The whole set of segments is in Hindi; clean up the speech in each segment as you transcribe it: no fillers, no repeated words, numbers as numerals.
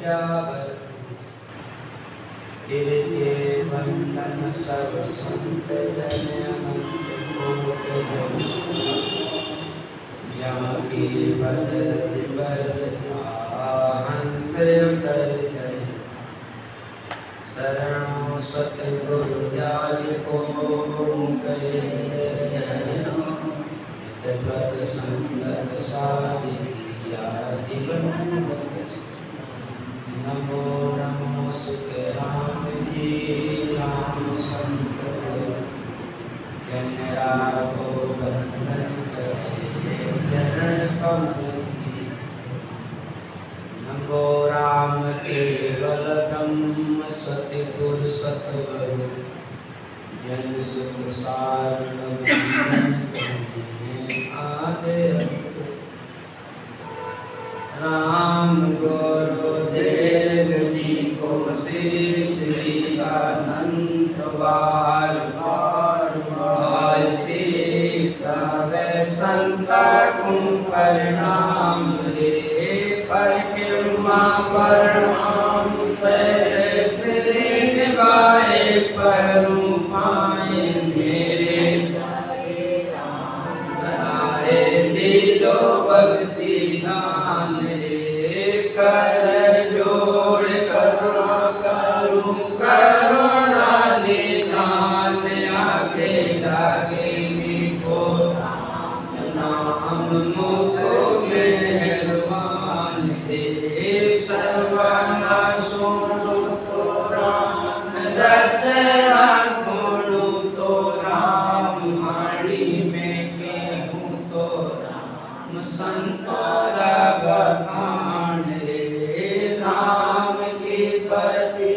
विद्यावर गिरजे वंदन सब संत जन अनंत कोट जन ज्ञाकी बदरज बरस हंस कर जय शरणों सतगुरु दयाल को कहे तत्वत संगत साधिया जीवन नमो नमो सुख राम जी राम संत जन राघो बंधन करे चरण कमल की नमो राम केवल ब्रह्म सतगुरु सतगुरु जन सुख सारण आदे राम गुरुदेव जी को श्री श्री अनंत बार बार श्री सब संता को प्रणाम रे परिक्रमा प्रणाम से श्री निभाए परू पाए मेरे बनाए दिलो भक्ति दान रे कर जोड़ करुणा करूं करुणा निधान आगे लागे को नाम मुख मेहरबान रे सर्वना सुनो तो राम दसना सुनो तो राम माड़ी में कहूँ तो राम संतोरा बखान रे नाम की प्रति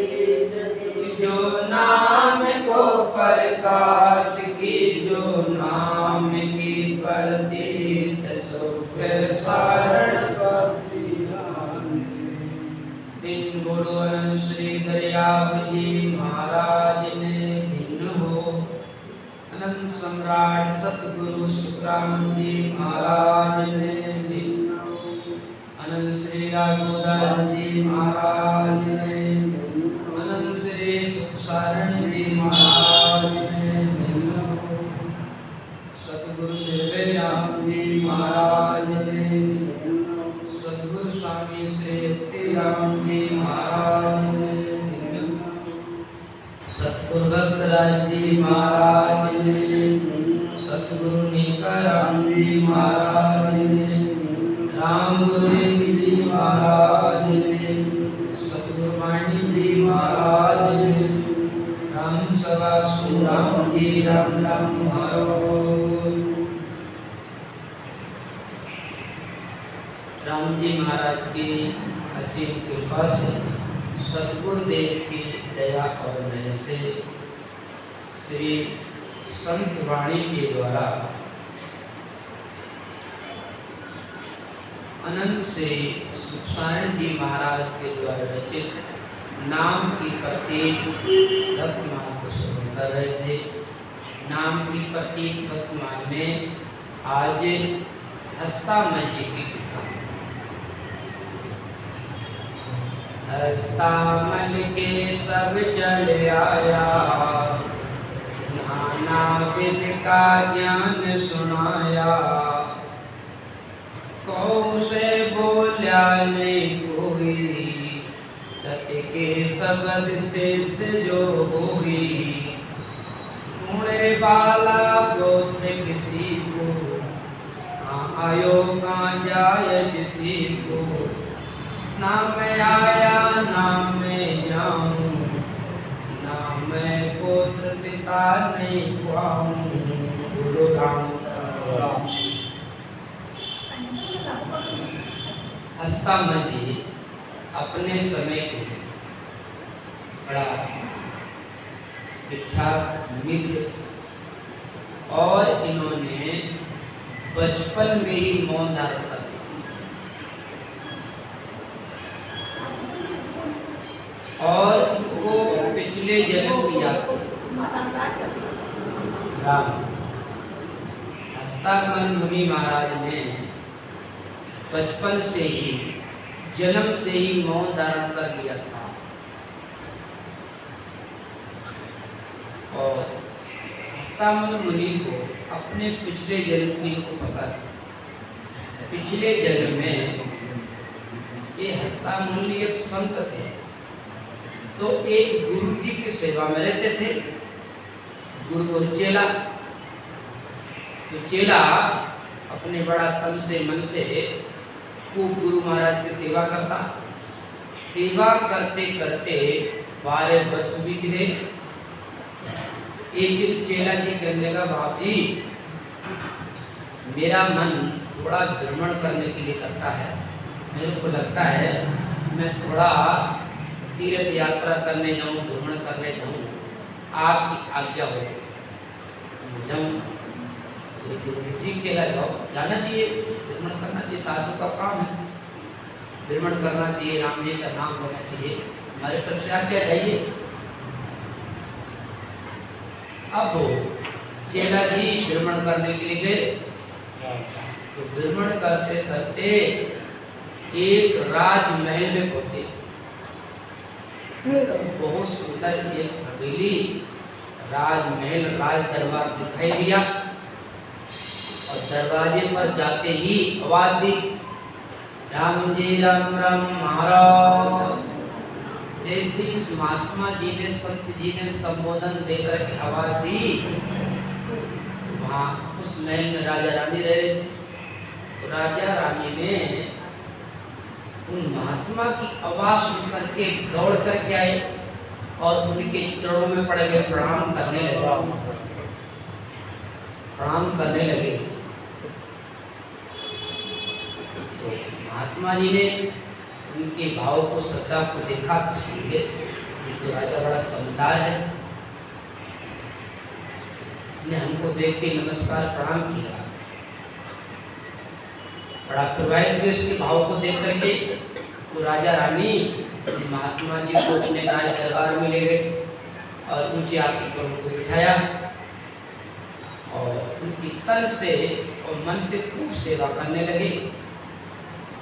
जो नाम को प्रकाश की जो नाम की प्रति सुख सारण दिन गुरु अनंत श्री दयाव जी महाराज ने दिन हो अनंत सम्राट सतगुरु सुखराम जी महाराज ने दिन हो अनंत श्री राघोदास जी महाराज ने अनंत श्री सुखसारण जी महाराज ने दिन हो सतगुरु देवराम जी महाराज ने सतगुरु स्वामी श्री राम जी महाराज ने सतगुरु भक्तराज जी महाराज ने सतगुरु नीकाराम जी महाराज ने राम गुरुदेव जी महाराज ने सतगुरु माणी जी महाराज ने राम सभा सुराम जी राम राम महाराज राम जी महाराज की असीम कृपा से सतगुरुदेव की दया और दया से श्री संत वाणी के द्वारा अनंत श्री सुखसारण जी महाराज के द्वारा रचित नाम की प्रतीक वर्तमान को श्रवण कर रहे थे। नाम की प्रतीक वर्तमान में आज हस्तामल जी की कथा हस्तामल के सब चल आया नाना विध का ज्ञान सुनाया कौन से बोल्या नहीं कोई सत के शब्द शेष जो हुई मुड़े बाला बोध किसी को आयो कहाँ जाए किसी को ना मैं आया ना मैं जाऊं ना मैं पुत्र पिता नहीं पाऊं गुरु राम हस्तामल जी अपने समय के बड़ा विख्यात मित्र और इन्होंने बचपन में ही मौन धारण कर ली और इनको पिछले जन्म की याद राम हस्तामल मुनि महाराज ने बचपन से ही जन्म से ही मौन धारण कर लिया था और हस्तामल मुनि को अपने पिछले जन्म की को पता था। पिछले जन्म में ये हस्तामल एक संत थे, तो एक गुरु जी की सेवा में रहते थे। गुरु और चेला, तो चेला अपने बड़ा तन से मन से खूब गुरु महाराज की सेवा करता। सेवा करते करते 12 वर्ष बीत गए। एक दिन चेला जी कहने लगा, बाप जी मेरा मन थोड़ा भ्रमण करने के लिए करता है, मेरे को लगता है मैं थोड़ा तीर्थ यात्रा करने जाऊँ, भ्रमण करने जाऊँ, आपकी आज्ञा हो जाऊँ। ठीक चला जाओ, जाना चाहिए, भ्रमण करना चाहिए, साधु का काम है, भ्रमण करना चाहिए, राम जी का नाम होना चाहिए, हमारे तरफ से आज्ञा चाहिए। अब चेला जी भ्रमण करने के लिए गए, तो भ्रमण करते करते एक राजमहल में पहुंचे। बहुत सुंदर एक हवेली, राजमहल, राज दरबार दिखाई दिया और दरवाजे पर जाते ही आवाज दी, राम जी राम राम महाराज। जैसे इस महात्मा जी ने, संत जी ने संबोधन देकर के आवाज दी, वहाँ उस महल में राजा रानी रह रहे थे। तो राजा रानी में उन महात्मा की आवाज सुन करके दौड़ करके आए और उनके चरणों में पड़ गए, प्रणाम करने लगे, प्रणाम करने लगे। तो महात्मा जी ने उनके भाव को, श्रद्धा को देखा तो समझे ये तो राजा बड़ा समझदार है, इसने हमको देख के नमस्कार प्रणाम किया। बड़ा प्रभावित हुए उसके भाव को देख करके। तो राजा रानी महात्मा जी को अपने राज दरबार में ले गए और ऊंचे आसन पर उनको बिठाया और उनकी तन से और मन से खूब सेवा करने लगे।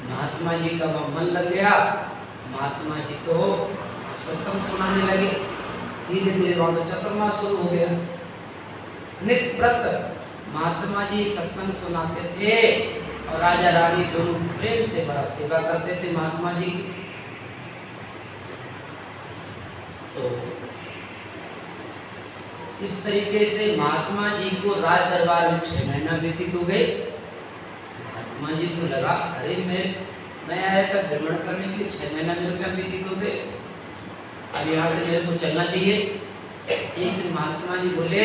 महात्मा जी का वह मन लग गया, महात्मा जी तो सत्संग सुनाने लगे। धीरे धीरे वहाँ चतुर्मास शुरू हो गया। नित्य व्रत महात्मा जी सत्संग सुनाते थे और राजा रानी दोनों प्रेम से बड़ा सेवा करते थे महात्मा जी की। तो इस तरीके से महात्मा जी को राज दरबार में 6 महीना व्यतीत हो गए। महात्मा जी को लगा, अरे मैं आया था भ्रमण करने के लिए, 6 महीना मेरे क्या व्यतीत हो गए, अब यहाँ से मेरे को चलना चाहिए। एक दिन महात्मा जी बोले,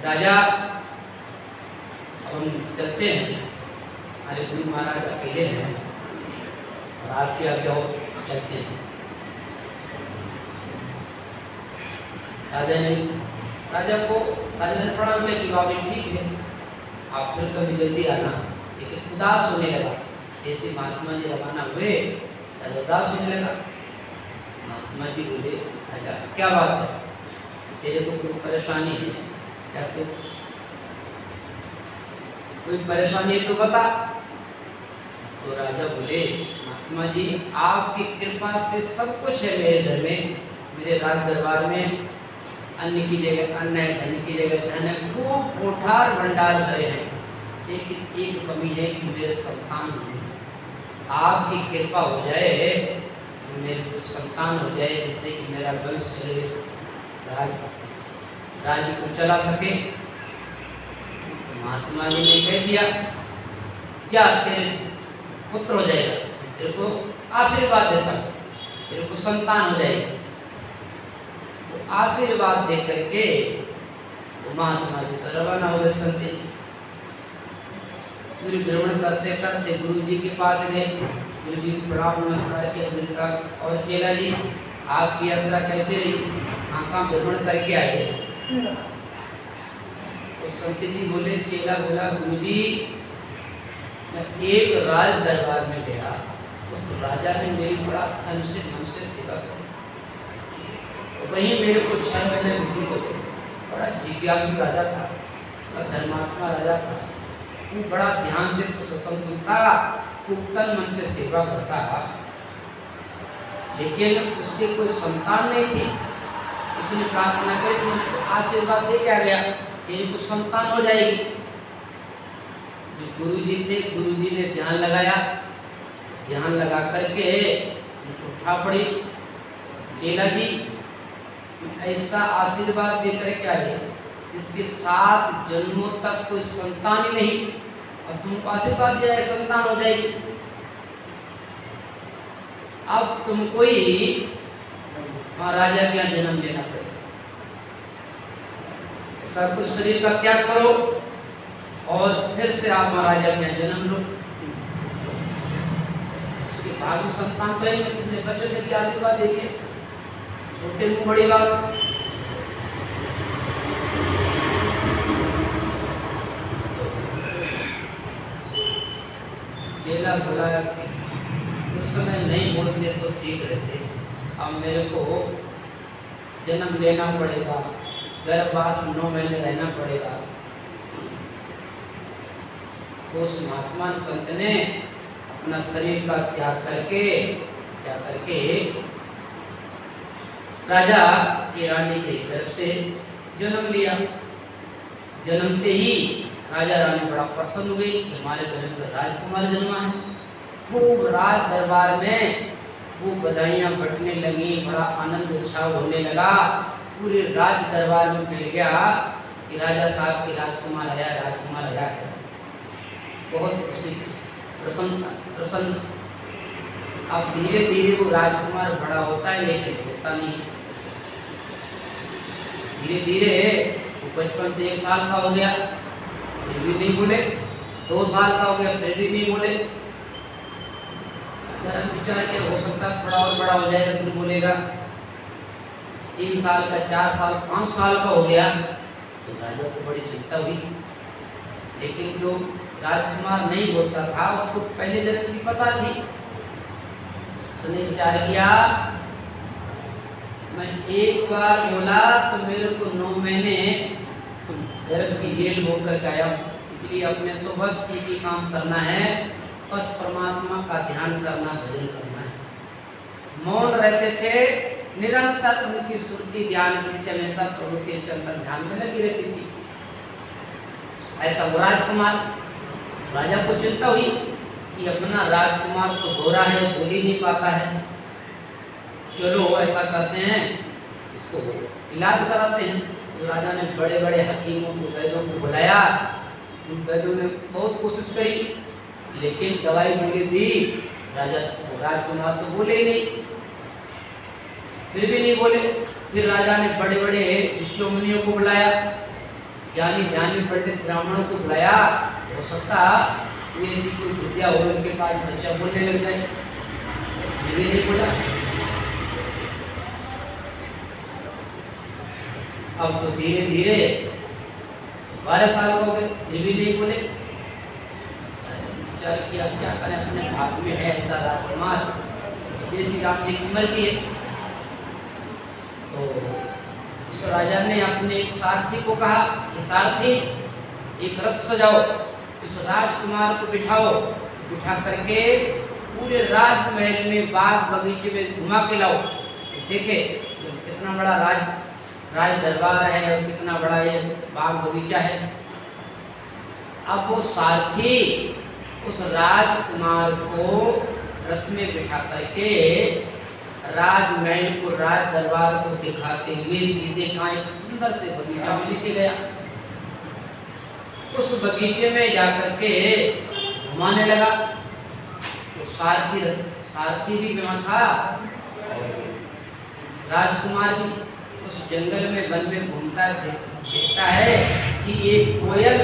राजा अब हम चलते हैं, हमारे गुरु महाराज अकेले हैं और आपकी आज्ञा हो, चलते हैं। राजा ने प्रणाम किया कि बाबा ठीक है, आप फिर कभी जल्दी आना। लेकिन उदास होने लगा, जैसे महात्मा जी रवाना हुए राजा उदास होने लगा। महात्मा जी बोले, राजा क्या बात है, तेरे को कोई परेशानी है क्या, कोई परेशानी है तो बता। तो राजा बोले, महात्मा जी आपकी कृपा से सब कुछ है मेरे घर में, मेरे राज दरबार में अन्न की जगह अन्न है, धन की जगह धन है, खूब कोठार भंडार भरे हैं। लेकिन एक कमी है कि मेरे संतान नहीं। आपकी कृपा हो जाए, मेरे को संतान हो जाए, जिससे कि मेरा वंश चले, राज्य को चला सके। महात्मा जी ने कह दिया, क्या तेरे पुत्र हो जाएगा, तेरे को आशीर्वाद देता हूँ, तेरे को संतान हो जाएगी। तो आशीर्वाद दे करके तो महात्मा जी तो रवाना हो गए। संत पूरी भ्रमण करते करते गुरु जी के पास गए, गुरु जी को प्रणाम नमस्कार किया। और चेला जी आपकी यात्रा कैसे रही, कहाँ भ्रमण करके आए। तो संत जी बोले, चेला बोला, गुरु जी मैं एक राज दरबार में गया, उस राजा ने मेरी बड़ा तन से मन से सेवा की, तो वहीं मेरे को 6 महीने व्यतीत हो गए। बड़ा जिज्ञासु राजा था, धर्मात्मा राजा था, वो बड़ा ध्यान से तो सत्संग सुनता, खूब तन मन से सेवा करता। लेकिन उसके कोई संतान नहीं थी। उसने प्रार्थना करी तो उसको आशीर्वाद दे के आ गया कि कुछ संतान हो जाएगी। जो गुरुजी थे, गुरुजी ने ध्यान लगाया, ध्यान लगा करके उठा पड़ी, चेला जी ऐसा आशीर्वाद दे करके आए जिसके 7 जन्मों तक कोई संतान ही नहीं, और तुमको आशीर्वाद दिया है संतान हो जाएगी। अब तुमको ही महाराजा के यहाँ जन्म लेना पड़ेगा। ऐसा कुछ शरीर का त्याग करो और फिर से आप महाराजा के यहाँ जन्म लो। उसके बाद में संतान करेंगे, तुमने बच्चों के लिए आशीर्वाद दे दिए, छोटे मुंह बड़ी बात। चेला बुलाया कि उस समय नहीं बोलते तो ठीक रहते, अब मेरे को जन्म लेना पड़ेगा, गर्भवास में 9 महीने रहना पड़ेगा। तो उस महात्मा संत ने अपना शरीर का त्याग करके राजा की रानी के गर्भ से जन्म लिया। जन्मते ही राजा रानी बड़ा प्रसन्न हुई कि हमारे घर में तो राजकुमार जन्मा है। खूब राज दरबार में खूब बधाइयाँ बटने लगी, बड़ा आनंद उत्साह होने लगा। पूरे राज दरबार में फैल गया कि राजा साहब की राजकुमार आया, राजकुमार आया है। बहुत खुशी, प्रसन्न। अब धीरे धीरे वो राजकुमार बड़ा होता है लेकिन होता नहीं। धीरे धीरे वो बचपन से 1 साल का हो गया, फिर भी नहीं बोले। 2 साल का हो गया, फिर भी नहीं बोले। जरा विचार किया, हो सकता है थोड़ा और बड़ा हो जाएगा फिर बोलेगा। 3 साल का, 4 साल, 5 साल का हो गया तो राजा को बड़ी चिंता हुई। लेकिन जो राजकुमार नहीं बोलता था उसको पहले जन्म की पता थी। उसने विचार किया, मैं एक बार बोला तो मेरे को 9 महीने गर्भ की जेल होकर आया, इसलिए अपने तो बस एक ही काम करना है, बस परमात्मा का ध्यान करना, भजन करना है। मौन रहते थे, निरंतर उनकी सुरती ध्यान की हमेशा प्रभु के चंदन ध्यान में लगी रहती थी। ऐसा वो राजकुमार, राजा को चिंता हुई कि अपना राजकुमार तो गोरा है, बोल ही नहीं पाता है। चलो ऐसा करते हैं, इसको इलाज कराते हैं। तो राजा ने बड़े बड़े हकीमों को, वैद्यों को बुलाया। उन वैद्यों ने बहुत कोशिश करी लेकिन दवाई गोली दी, राजकुमार तो बोले ही नहीं, फिर भी नहीं बोले। फिर राजा ने बड़े बड़े ऋषियों मुनियों को बुलाया, ज्ञानी ज्ञानी पंडित ब्राह्मणों को बुलाया। हो सकता ये ऐसी कोई विद्या हो उनके पास, बच्चा बोलने लग जाए, फिर भी नहीं बोला। अब तो धीरे धीरे 12 साल हो गए, फिर भी नहीं बोले। विचार किया क्या करें, अपने भाग में है ऐसा राजकुमार, जैसी राम जी की मर्जी है। तो उस राजा ने अपने एक सारथी को कहा कि सारथी एक रथ सजाओ, इस राजकुमार को बिठाओ, बिठा करके पूरे राजमहल में, बाग बगीचे में घुमा के लाओ, देखे कितना बड़ा राज दरबार है और कितना बड़ा ये बाग बगीचा है। अब वो सारथी उस राजकुमार को रथ में बिठा करके राजमहल को, राज दरबार को दिखाते हुए सीधे कहाँ एक सुंदर से बगीचा में लेके गया। उस बगीचे में जाकर के घुमाने लगा। तो सारथी भी वहाँ था और राजकुमार भी। उस जंगल में, वन में घूमता देखता है कि एक कोयल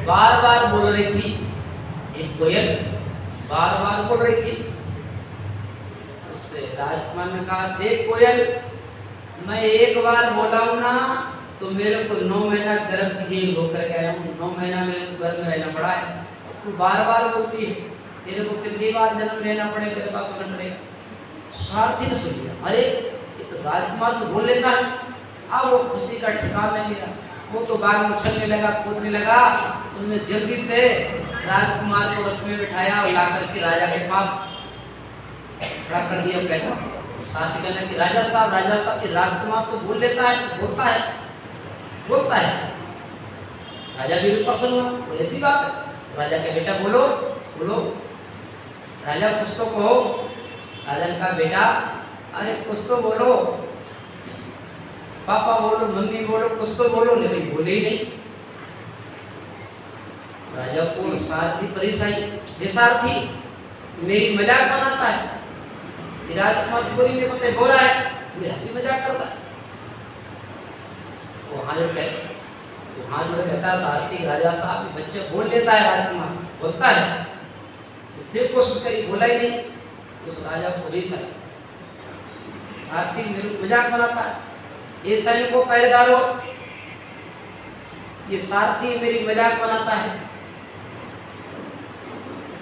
बार बार बोल रही थी, एक कोयल बार बार बोल रही थी। उससे राजकुमार ने कहा, देख कोयल, मैं एक बार बोला हूँ ना तो मेरे को 9 महीना गर्भ की जेल होकर के आया हूँ, 9 महीना मेरे को गर्भ में रहना पड़ा है। तू बार बार बोलती है, तेरे को कितनी बार जन्म लेना पड़ेगा, तेरे पास होना पड़ेगा। सारथी ने सुन लिया, अरे ये तो राजकुमार तो बोल लेता है। अब वो खुशी का ठिकाना नहीं रहा, वो तो बाग में उछलने लगा, कूदने लगा। उसने जल्दी से राजकुमार को रथ में बिठाया और ला करके राजा के पास खड़ा कर दिया। कहता सारथी कहने कि राजा साहब ये राजकुमार तो बोल लेता है, बोलता है। राजा भी प्रसन्न हुआ, बोले ऐसी बात है। राजा के बेटा बोलो। राजा कुछ तो कहो। राजा ने कहा बेटा अरे कुछ तो बोलो, पापा बोलो, मम्मी बोलो, कुछ तो बोलो, लेकिन बोले ही नहीं। राजा को सारथी परेशानी, ये सारथी मेरी मजाक बनाता है, राजकुमार पूरी में पते बोल रहा है, मेरी हंसी मजाक करता है। वो हाथ जोड़ कहता है सारथी राजा साहब बच्चे बोल लेता है, राजकुमार बोलता है। तो फिर कोशिश करी, बोला ही नहीं। उस राजा को रेसा सारथी मेरे मजाक बनाता है, ये सैनिकों पहरेदारों, ये सारथी मेरी मजाक बनाता है,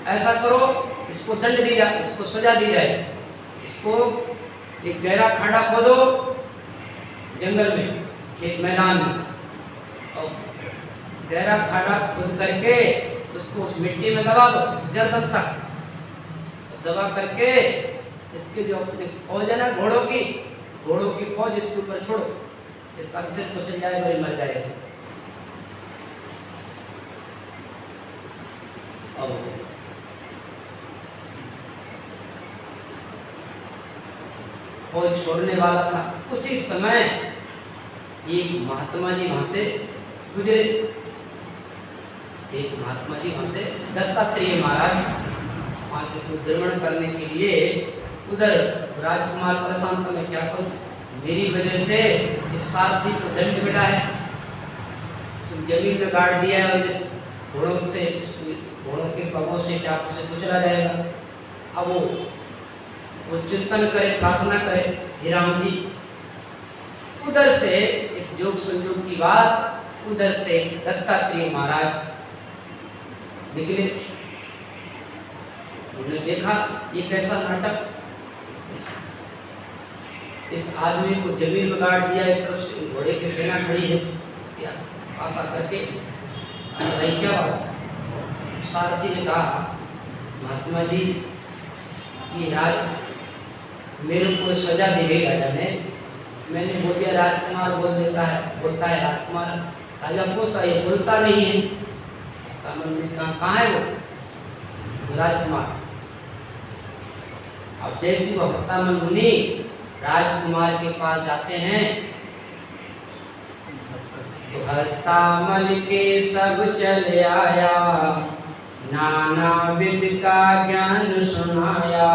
ऐसा करो इसको दंड दी जाए, इसको सजा दी जाए। इसको एक गहरा खड्डा खोदो जंगल में, खेत मैदान में, और गहरा खड्डा खोद करके उसको उस मिट्टी में दबा दो गर्दन तक। दबा करके इसके जो अपने फौज है ना घोड़ों की फौज इसके ऊपर छोड़ो, इसका सिर कुचल जाएगा और मर जाएगा। अब फौज छोड़ने वाला था, उसी समय एक महात्मा जी वहां से गुजरे। एक महात्मा जी वहां से दत्तात्रेय महाराज वहां से कुछ द्रवण करने के लिए उधर राजकुमार परेशान था, मैं क्या करूं, मेरी वजह से इस सारथी को दंड मिला है, जमीन में गाड़ दिया है, और इस घोड़ों के पगों से चाकू से कुचला जाएगा। अब वो चिंतन करे, प्रार्थना करे, हे राम जी। उधर से एक योग संयोग की बात, उधर से दत्तात्रेय महाराज निकले। उन्होंने देखा ये कैसा नाटक, इस आदमी को जमीन में गाड़ दिया, एक तरफ से घोड़े की सेना खड़ी है, इसके पास आकर के क्या बात। सारथी ने कहा महात्मा जी ये राज मेरे को सजा दी गई राजा ने, मैंने बोल दिया राजकुमार बोलता है राजकुमार। राजा पूछता ये बोलता नहीं है, कहाँ है वो राजकुमार। अब जैसे वो हस्तामल मुनि राजकुमार के पास जाते हैं तो हस्तामल के सब चले आया, नाना विध का ज्ञान सुनाया,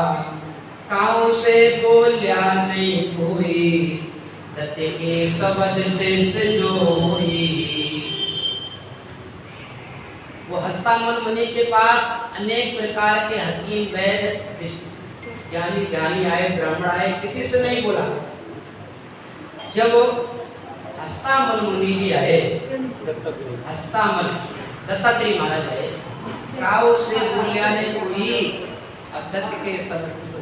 काऊ से बोलिया नहीं कोई, दत्ते के शब्द शेष जो होई। वो हस्तामल मुनि के पास अनेक प्रकार के हकीम वैद्य ज्ञानी आए, ब्राह्मण आए, किसी से नहीं बोला। जब हस्तामल मुनि जी आए, दत्तात्रेय महाराज आए, काऊ से बोलिया नहीं कोई, दत्त के शब्द से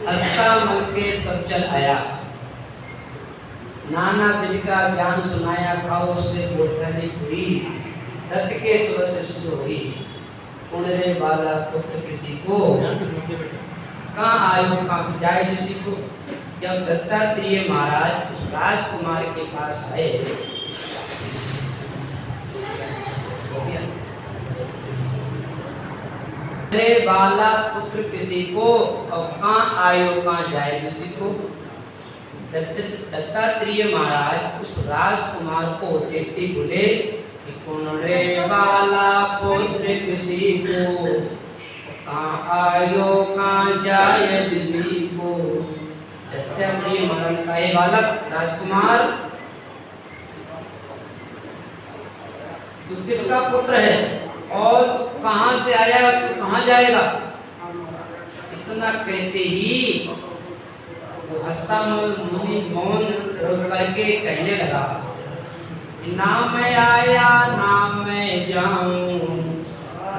हस्तामल के सब चल आया, नाना विधि का ज्ञान सुनाया, खाओ से बोलने हुई, दत्त के स्वर से शुरू हुई। पुण्य वाला पुत्र किसी को, कहाँ आयो कहाँ जाए किसी को। जब दत्तात्रेय महाराज उस राजकुमार के पास आए, वाला पुत्र किसी को, और कहाँ आयो कहाँ जाए किसी को। दत्तात्रेय महाराज उस राजकुमार को देखते बोले कि कौन रे वाला पुत्र किसी को, कहाँ आयो कहाँ जाए किसी को। दत्तात्रेय महाराज का हे बालक राजकुमार, तू किसका पुत्र है और कहाँ से आया और तू कहाँ जाएगा। इतना कहते ही वो हस्तामल मुनि मौन करके कहने लगा, ना मैं आया ना मैं जाऊं,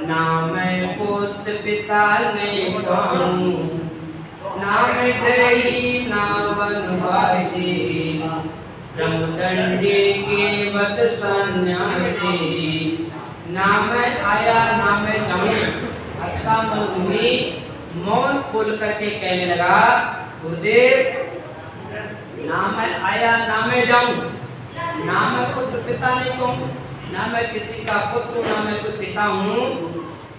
ना मैं पुत्र पिता नहीं पाऊं, ना मैं गई ना वनवासी, ब्रह्मदंडी के वध सन्यासी। ना मैं आया ना मैं जाऊं। अस्तामल मुनि मौन खोल करके कहने लगा, गुरुदेव ना मैं आया ना मैं जाऊं, ना मैं पुत्र पिता नहीं कहूं, ना मैं किसी का पुत्र हूं, ना मैं कोई पिता हूं,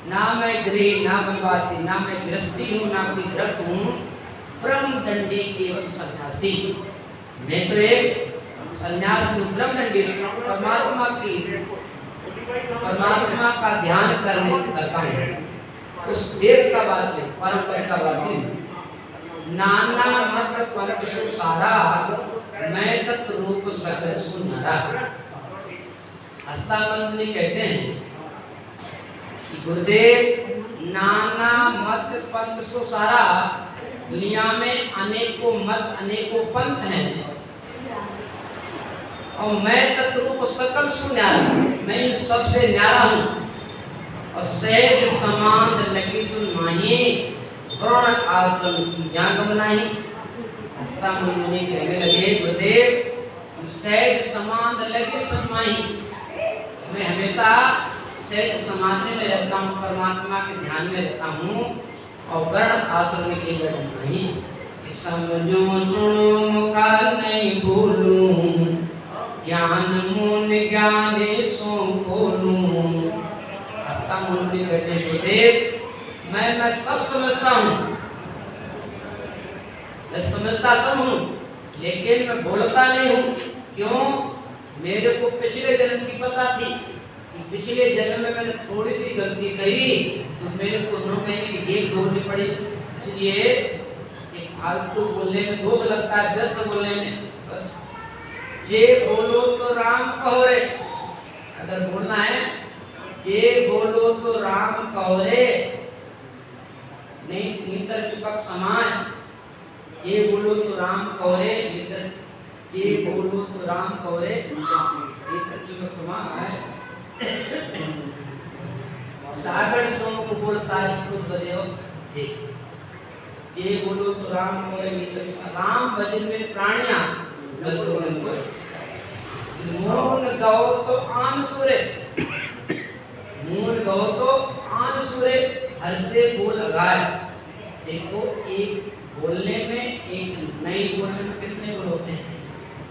ना मैं गृह ना वनवासी, ना मैं गृहस्थी हूं, ना कोई व्रत हूं, ब्रह्मदंडी केवल सन्यासी। मैं तो एक सन्यास हूं, ब्रह्मदंडी, परमात्मा का ध्यान करता हूं, उस देश का वासी, परंपरा का वासी। नाना मत पंथ सुसारा, मैं तत्रूप सकल सुनरा। अस्तामल मुनि कहते हैं कि गुरुदेव नाना मत पंथ सुसारा, दुनिया में अनेकों मत अनेकों पंथ हैं और मैं तत्रूप सकल सुन्यारा, मैं इन सबसे न्यारा हूँ। और सहज समान लगी सुन माही, वर्ण आश्रम की जान बनाई। अस्तामल मुनि कहने लगे, गुरुदेव सहज समान लगी सुन माही, मैं हमेशा सहज समाधि में रहता हूँ, परमात्मा के ध्यान में रहता हूँ और वर्ण आश्रम की गण नहीं। समझो सुनो मुका नहीं बोलूं, ज्ञान मून ज्ञाने सो खोलूं। अस्तामल मुनि कहते हैं, गुरुदेव मैं सब समझता हूँ, मैं समझता सब हूँ, लेकिन मैं बोलता नहीं हूँ। क्यों? मेरे को पिछले जन्म की पता थी कि पिछले जन्म में मैंने थोड़ी सी गलती करी तो मेरे को 9 महीने की जेल भोगनी पड़ी। इसलिए एक फालतू बोलने में दोष लगता है, व्यर्थ बोलने में। बस जे बोलो तो राम कहो रे, अगर बोलना है जे बोलो तो राम कहो रे, नहीं नीतर चुपक समान। ये बोलो तो राम कौरे, ये बोलो तो राम कौरे, नीतर चुपक समान। सागर सोम को बोलता है खुद बदेव, ये बोलो तो राम कौरे, नीतर चुपक। राम भजन में प्राणिया मून गाओ तो आन सुरे, मून गाओ तो आन सुरे, हर से बोल अगार। देखो एक बोलने में, एक नई बोलने में कितने गुण होते हैं?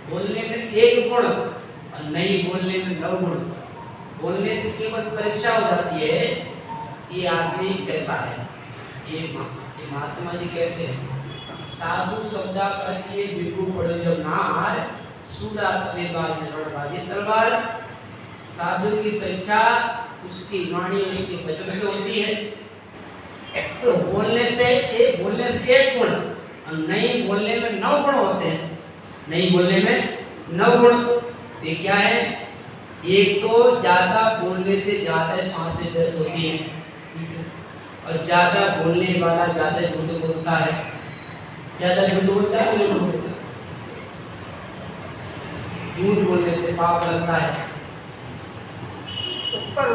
बोलने में 1 गुण और नई बोलने में 9 गुण। बोलने से केवल परीक्षा हो जाती है कि आदमी कैसा है, ये महात्मा जी कैसे हैं। साधु शब्दा प्रति विभु पड़ो जब नार, सूरा तबे बाज रणबाजी तलवार। साधु की परीक्षा उसकी वाणी उसके वचन से होती है। तो बोलने से 1 गुण और नहीं बोलने में 9 गुण होते हैं। नहीं बोलने में 9 गुण ये क्या है? एक तो ज्यादा बोलने से ज्यादा सांसें व्यर्थ होती हैं, और ज्यादा बोलने वाला ज्यादा झूठ बोलता है। ज्यादा झूठ बोलता है, झूठ बोलने से पाप लगता है। ऊपर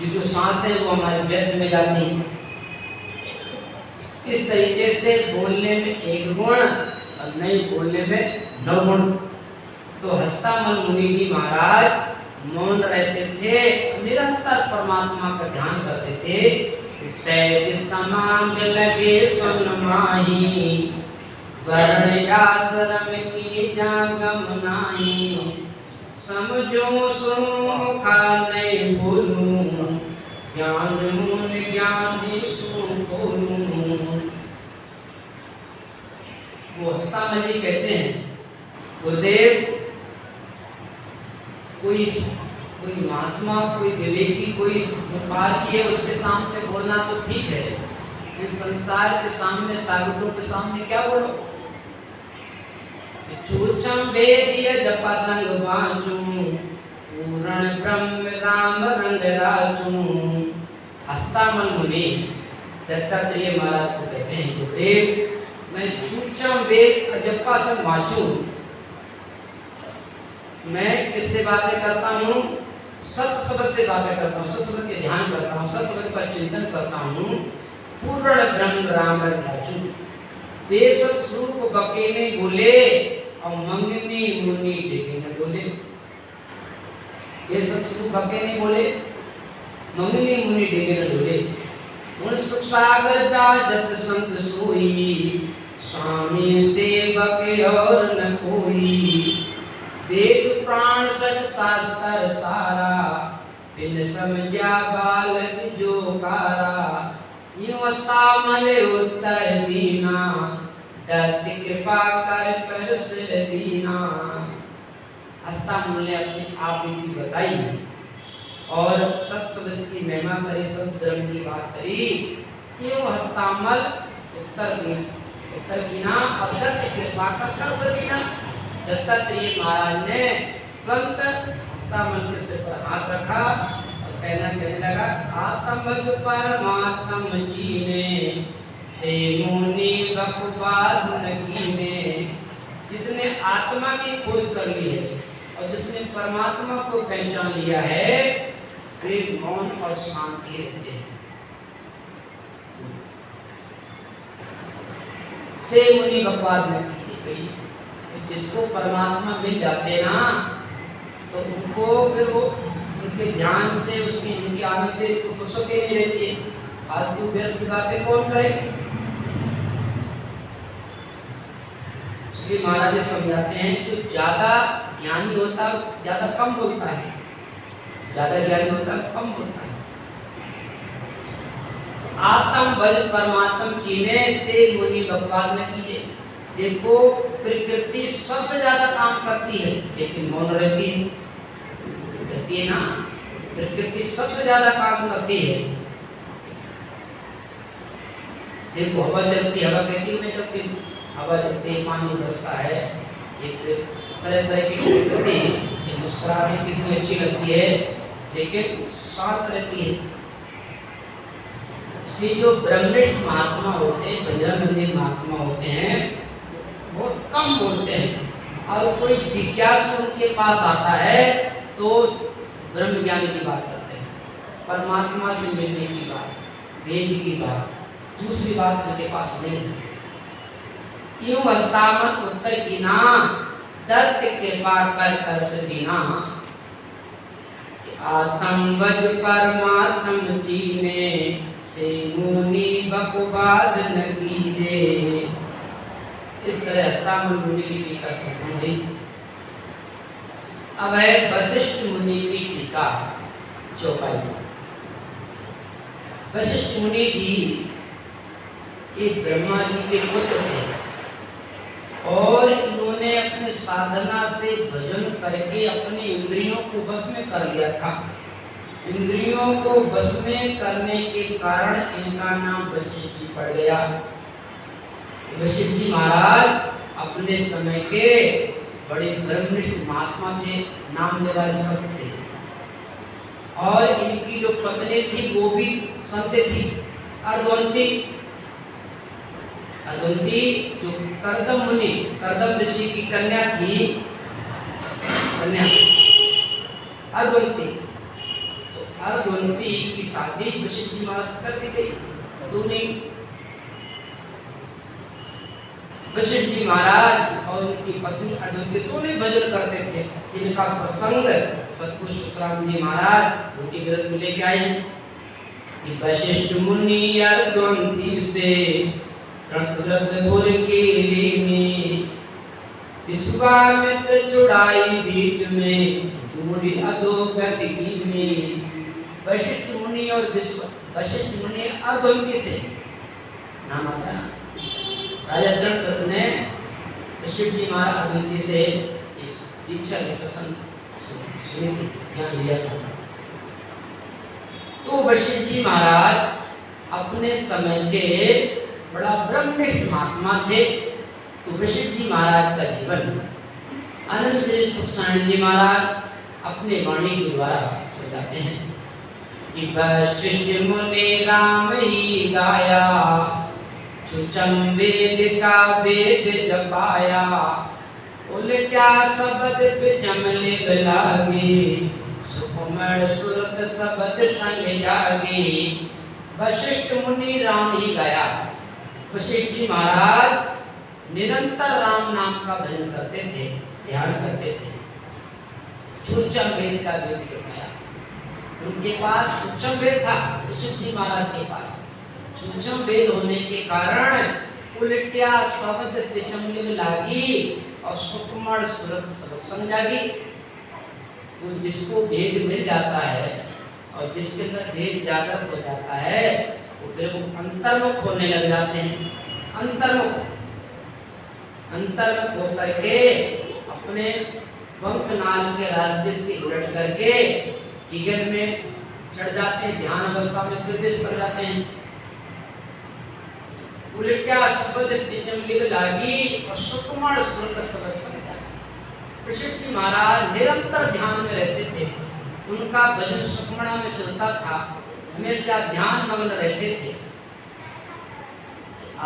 ये जो सांस है वो हमारे व्यर्थ में जाती है। इस तरीके से बोलने में 1 गुण और नहीं बोलने में 9 गुण। तो हस्तामल मुनि जी महाराज मौन रहते थे, निरंतर परमात्मा का ध्यान करते थे। सहज समांग लगे सुन माही, वर्ण आश्रम की जागम नाही। समझो सुनो का नहीं बोलूं, ज्ञान मून ज्ञान सो बोलूं। वो हस्तामल जी कहते हैं, गुरुदेव कोई महात्मा, कोई विवेकी, कोई पार किए उसके सामने बोलना तो ठीक है, लेकिन संसार के सामने, सागरों के सामने क्या बोलो? चूचम वेदिय जपा संग बांचूं, पूर्ण ब्रह्म राम रंग राजूं। हस्तामल मुनि दत्तात्रेय महाराज को कहते हैं, गुरुदेव मैं चूचा वेद अजप्पा सब वाचू, मैं किससे बातें करता हूँ? सत शब्द से बातें करता हूँ, सत शब्द के ध्यान करता हूँ, सत शब्द का चिंतन करता हूँ। पूर्ण ब्रह्म राम राजू, बेसत स्वरूप बके में बोले और मंगनी मुनि देखे न बोले। बेसत स्वरूप बके ने बोले, मंगनी मुनि देखे न बोले। उन सुख सागर दाजत संत सोई, स्वामी सेवक और न कोई। वेद प्राण सट शास्त्र सारा, बिन समझा बालक जो कारा। यूं अस्तामले उत्तर दीना, दत्त कृपा कर कर सिर दीना। अस्तामल ने अपनी आप रीति बताई और सत शब्द की महिमा करी, सत धर्म की बात करी। यूं हस्तामल उत्तर दीना और दत्त कृपा कर कर सिर दीना। दत्तात्रेय महाराज ने तुरंत हस्तामल के सिर पर हाथ रखा और कहने लगा, आत्मज परमात्म जी ने से मुनि बकवाद न कीने। जिसने आत्मा की खोज कर ली है और जिसने परमात्मा को पहचान लिया है, वे मौन और शांति रहते हैं। से मुनि बकवाद न कीने। जिसको परमात्मा मिल जाते ना, तो उनको फिर वो उनके ध्यान से, उसकी उनके आनंद से फुर्सत ही नहीं रहती है। फालतू व्यर्थ की बातें कौन करे? इसलिए महाराज जी समझाते हैं, जो ज्यादा ज्ञानी होता है ज्यादा कम बोलता है, ज्यादा ज्ञानी होता है कम बोलता है। आत्म बल परमात्म चीने से मुनि बकवाद न कीजिए। देखो प्रकृति सबसे ज्यादा काम करती है लेकिन मौन रहती है, कहती है ना, प्रकृति सबसे ज्यादा काम करती है। देखो हवा चलती है, हवा कहती है मैं चलती हूँ, हवा चलती है, पानी बरसता है, एक तरह तरह की प्रकृति मुस्कुराहट कितनी अच्छी लगती है लेकिन शांत रहती है। इसलिए जो ब्रह्मनिष्ठ महात्मा होते हैं, बजरंग महात्मा होते हैं, बहुत कम बोलते हैं। और कोई जिज्ञासु उनके पास आता है तो ब्रह्म ज्ञान की बात करते हैं, परमात्मा से मिलने की बात, वेद की बात, दूसरी बात उनके पास नहीं है। यूं हस्तामत उत्तर कीना, दत्त कृपा कर कर से दीना। आत्म वज परमात्म चीने, से मुनि बकवाद न कीजे। इस तरह हस्तामल मुनि की टीका संपूर्ण हुई। अब है वशिष्ठ मुनि की टीका चौपाई। वशिष्ठ मुनि जी एक ब्रह्मा जी के पुत्र थे और इन्होंने अपने साधना से भजन करके अपने इंद्रियों को वश में कर लिया था। इंद्रियों को वश में करने के कारण इनका नाम वशिष्ठ जी पड़ गया। वशिष्ठ जी महाराज अपने समय के बड़े ब्रह्मनिष्ठ महात्मा थे, नाम लेवा संत थे। और इनकी जो पत्नी थी वो भी संत थी, अर्धवंती। अर्धवंती जो कर्दम मुनि, कर्दम ऋषि की कन्या थी, कन्या अर्धवंती। तो अर्धवंती की शादी वशिष्ठ जी महाराज कर दी गई। दोनों वशिष्ठ जी महाराज और उनकी पत्नी अर्धवंती दोनों भजन करते थे। जिनका प्रसंग सतगुरु शुक्राम जी महाराज उनके ग्रंथ में लेके आए कि वशिष्ठ मुनि अर्धवंती से के लेने, विश्वामित्र चुड़ाई बीच में दूरी अधोगति में। वशिष्ठ मुनि और वशिष्ठ मुनि अर्धवंती से नाम आता है। राजा दृढ़ ने वशिष्ठ जी महाराज अर्धवंती से दीक्षा के सत्संग सुनी थी, ज्ञान लिया था। तो वशिष्ठ जी महाराज अपने समय के बड़ा ब्रह्मनिष्ठ महात्मा थे। तो वशिष्ठ जी महाराज का जीवन अनंत श्री सुखसायन जी महाराज अपने वाणी के द्वारा समझाते हैं कि वशिष्ठ मुनि राम ही गाया, सुचम वेद का वेद जपाया, उलटा शब्द पिछम लिव लागे, सुकुमार सुरत शब्द संग जागे। वशिष्ठ मुनि राम ही गाया। वशिष्ठ जी महाराज निरंतर राम नाम का भजन करते थे, ध्यान करते थे। सूचम वेद का वेद जपाया, उनके पास सूक्ष्म वेद था। वशिष्ठ जी महाराज के पास सूक्ष्म वेद होने के कारण उलटिया शब्द पिछम लागी और सुकुमार सुरत शब्द संग जागी। तो जिसको भेद मिल जाता है और जिसके अंदर भेद जागृत हो जाता है वो फिर वो अंतर्मुख होने लग जाते हैं। अंतर्मुख होकर के अपने वंशनाल के रास्ते से उलट करके किगन में चढ़ जाते हैं, ध्यान अवस्था में प्रवेश कर जाते हैं। उलटा शब्द पिछम लिव लागी और सुकुमार सुरत शब्द संग जागी। वशिष्ठ जी महाराज निरंतर ध्यान में रहते थे, उनका भजन सुकुमार में चलता था, हमेशा ध्यान मग्न रहते थे।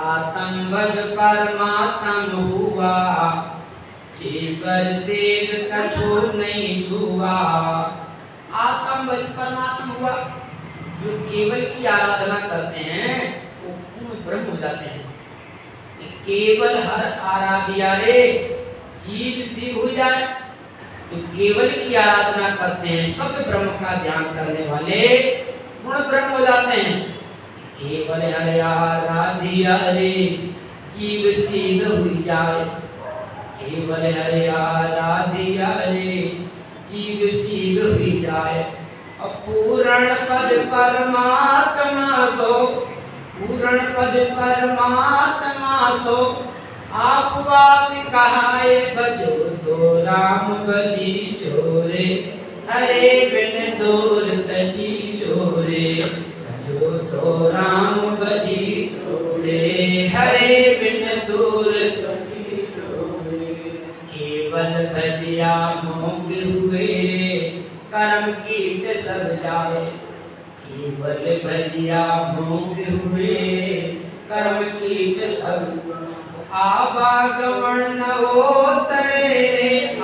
आत्म भज परमात्म हुआ, जीवर सेव कछु नहीं हुआ। आत्म भज परमात्म हुआ, जो केवल की आराधना करते हैं वो पूर्ण ब्रह्म हो जाते हैं। केवल हर आराध्या रे जीव शिव हो जाए, तो केवल की आराधना करते हैं सब ब्रह्म का ध्यान करने वाले पूर्ण ब्रह्म हो जाते हैं। केवल हर आराध्या रे जीव शिव हो जाए, केवल हर आराध्या रे जीव शिव हो जाए। पूर्ण पद परमात्मा सो, पूर्ण पद परमात्मा सो, आप कहाए भजो तो राम भजी जोरे, हरे बिन दूर तजी जोरे, भजो तो राम भजी जोरे, हरे बिन दूर तजी जोरे। केवल भजिया मोग हुए कर्म कीट सब जाए, केवल भजिया मोग हुए कर्म कीट सब। आवागमन न होतरे,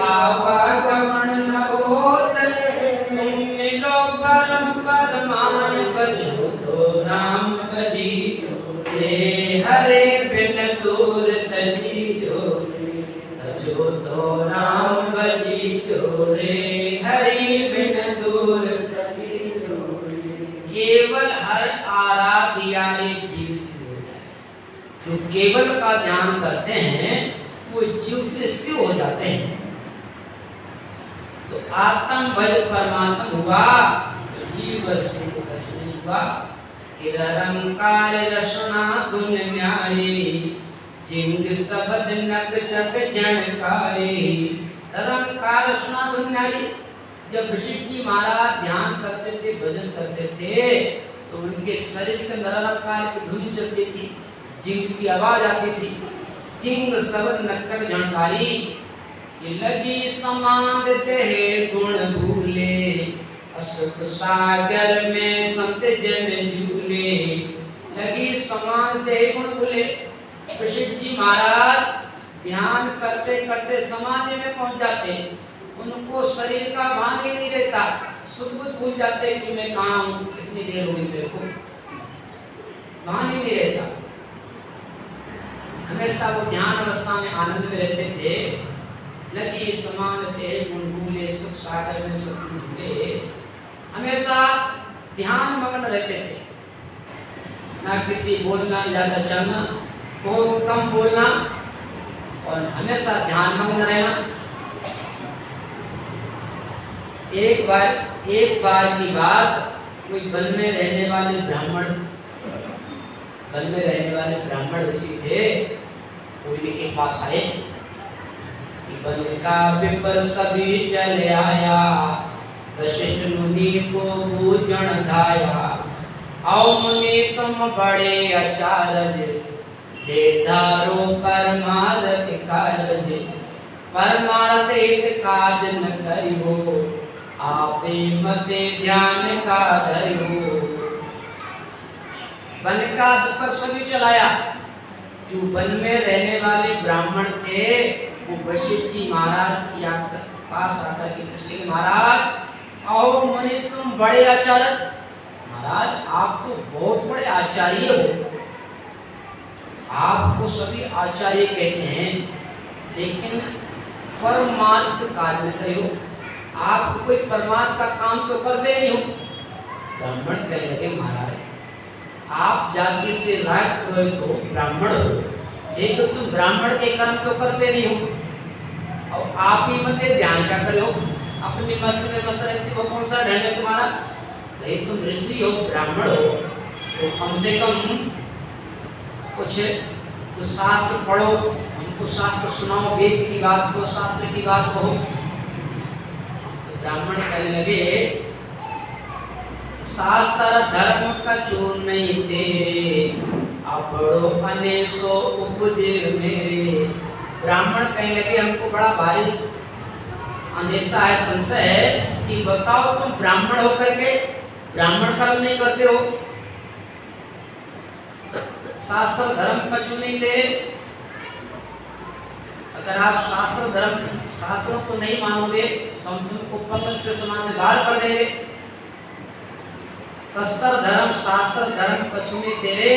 आवागमन न होतरे, तुम मिलो परम पद माय, भजो तो राम भजी जोरे, हरे बिन दूर तजी जोरे, भजो तो राम भजी जोरे, हरि बिन दूर तजी जोरे। केवल हर आराध्या रे जीव से हो जाए, जो केवल का ध्यान करते हैं वो जीव से शिव हो जाते हैं। तो आत्म भज परमात्मा हुआ तो जीव से कुछ नहीं हुआ। निरंकार रसना धुन न्यारी, जिंग शब्द नक चक जनकारी। निरंकार रसना धुन न्यारी, जब वशिष्ठ जी महाराज ध्यान करते थे, भजन करते थे, तो उनके शरीर के निरंकार की धुन चलती थी, जिंग की आवाज आती थी। जिंग शब्द नक्षक जानकारी, ये लगी समान देह गुण भूले, अशोक सागर में संत जन झूले। लगी समान देह गुण भूले, वशिष्ठ जी महाराज ध्यान करते करते समाधि में पहुंच जाते, उनको शरीर का भान ही नहीं रहता, सुध-बुध भूल जाते कि मैं कहाँ हूँ, कितनी देर हुई मेरे को, भान ही नहीं रहता। हमेशा वो ध्यान अवस्था में आनंद में रहते थे। लगी समान थे गुण भूले, सुख सागर में सब झूले। हमेशा ध्यान मग्न रहते थे, ना किसी बोलना ज्यादा चलना, बहुत कम बोलना और हमेशा ध्यान मग्न रहना। एक बार की बात, कोई वन में रहने वाले ब्राह्मण ऋषि थे, कोई के पास आए कि वन का विपर सभी चल आया, वशिष्ठ मुनि को पूजन धाया। आओ मुनि तुम बड़े आचार्य, दे धारो परमार्थ कारज, परमार्थ हित काज न करियो, आपे मते ध्यान का धरियो। वन का विपर सभी चलाया, जो वन में रहने वाले ब्राह्मण थे वो वशिष्ठ जी महाराज के पास आकर के पूछे, महाराज आओ मुनि तुम बड़े आचार्य, महाराज आप तो बहुत बड़े आचार्य हो, आपको सभी आचार्य कहते हैं, लेकिन परमार्थ कार्य न करो, आप कोई परमार्थ का काम तो करते नहीं हो। ब्राह्मण कहने लगे, महाराज आप जाति से राय पुरोहित हो, ब्राह्मण हो, लेकिन तुम ब्राह्मण के कर्म तो करते नहीं हो, और आप ही मत ध्यान क्या करे हो, अपनी मस्त में मस्त रहती हो, कौन सा ढंग है तुम्हारा? भाई तुम ऋषि हो, ब्राह्मण हो, तो कम से कम कुछ शास्त्र पढ़ो, हमको शास्त्र सुनाओ, वेद की बात को, शास्त्र की बात को। तो ब्राह्मण कहने लगे, शास्त्र धर्म का चूर नहीं तेरे, अपड़ो अनेसो उपजे मेरे। ब्राह्मण कहने लगे, हमको बड़ा भारी अनेसा है, संशय है कि बताओ तुम ब्राह्मण होकर के ब्राह्मण कर्म नहीं करते हो, शास्त्र धर्म कछु नहीं थे। अगर आप शास्त्र धर्म शास्त्रों को नहीं मानोगे तो हम तुमको पंगत से समाज से बाहर कर देंगे। शस्त्र धर्म शास्त्र धर्म कछु नहीं तेरे,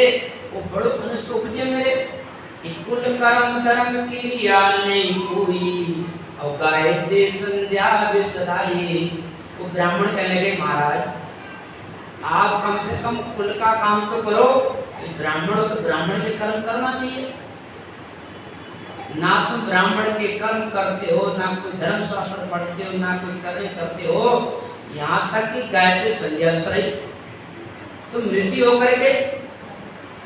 वो बड़ो मनुष्य उपजे मेरे, कुल कर्म धर्म क्रिया नहीं कोई, और गायत्री संध्या विसराई। वो ब्राह्मण कहने लगे, महाराज आप कम से कम कुल का काम तो करो, ब्राह्मण हो तो ब्राह्मण के कर्म करना चाहिए। ना तुम ब्राह्मण के कर्म करते हो, ना कोई धर्म शास्त्र पढ़ते हो, ना कोई कर्म करते हो, यहाँ तक कि गायत्री संध्या विसराई। तुम ऋषि होकर के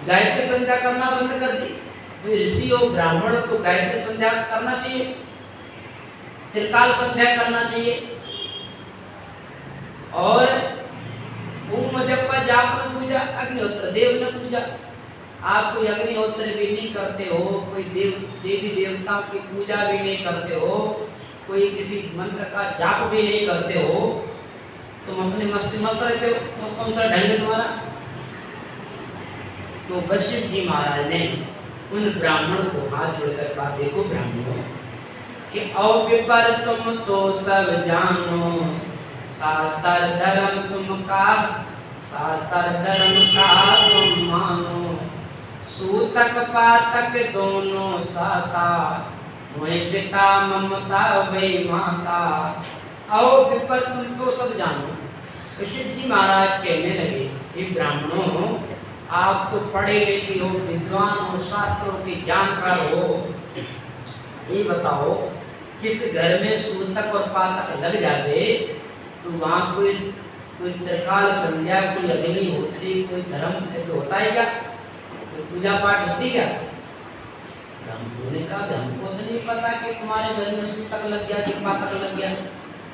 गायत्री संध्या करना बंद कर दी। ऋषि हो, ब्राह्मण तो गायत्री संध्या करना चाहिए, त्रिकाल संध्या करना चाहिए, और ओम जप जाप न पूजा, अग्निहोत्र देव न पूजा। आप कोई अग्निहोत्र भी नहीं करते हो, कोई देवी देवताओं की पूजा भी नहीं करते हो, कोई किसी मंत्र का जाप भी नहीं करते हो, तुम अपनी मस्ती मत रहते हो, तो कौन सा ढंग है तुम्हारा? तो वशिष्ठ जी महाराज ने उन ब्राह्मण को हाथ जोड़कर कहा, देखो ब्राह्मणों कि अविपर तुम तो सब जानो, शास्त्र धर्म तुम का, शास्त्र धर्म का तुम मानो, सूतक पातक दोनों साता, वही पिता ममता वही माता। आओ विपर तुम तो सब जानो। वशिष्ठ जी महाराज कहने लगे, ये ब्राह्मणों आप तो पढ़े लिखे हो, विद्वान हो, शास्त्रों के जानकार हो, ये बताओ किस घर में सूतक और पातक लग जाते तो वहाँ कोई त्रिकाल संध्या, कोई अग्नि होती, कोई धर्म होता है क्या, कोई पूजा पाठ होती क्या? ब्राह्मणों ने कहा, हमको तो नहीं पता कि तुम्हारे घर में सूतक लग गया कि पातक लग गया।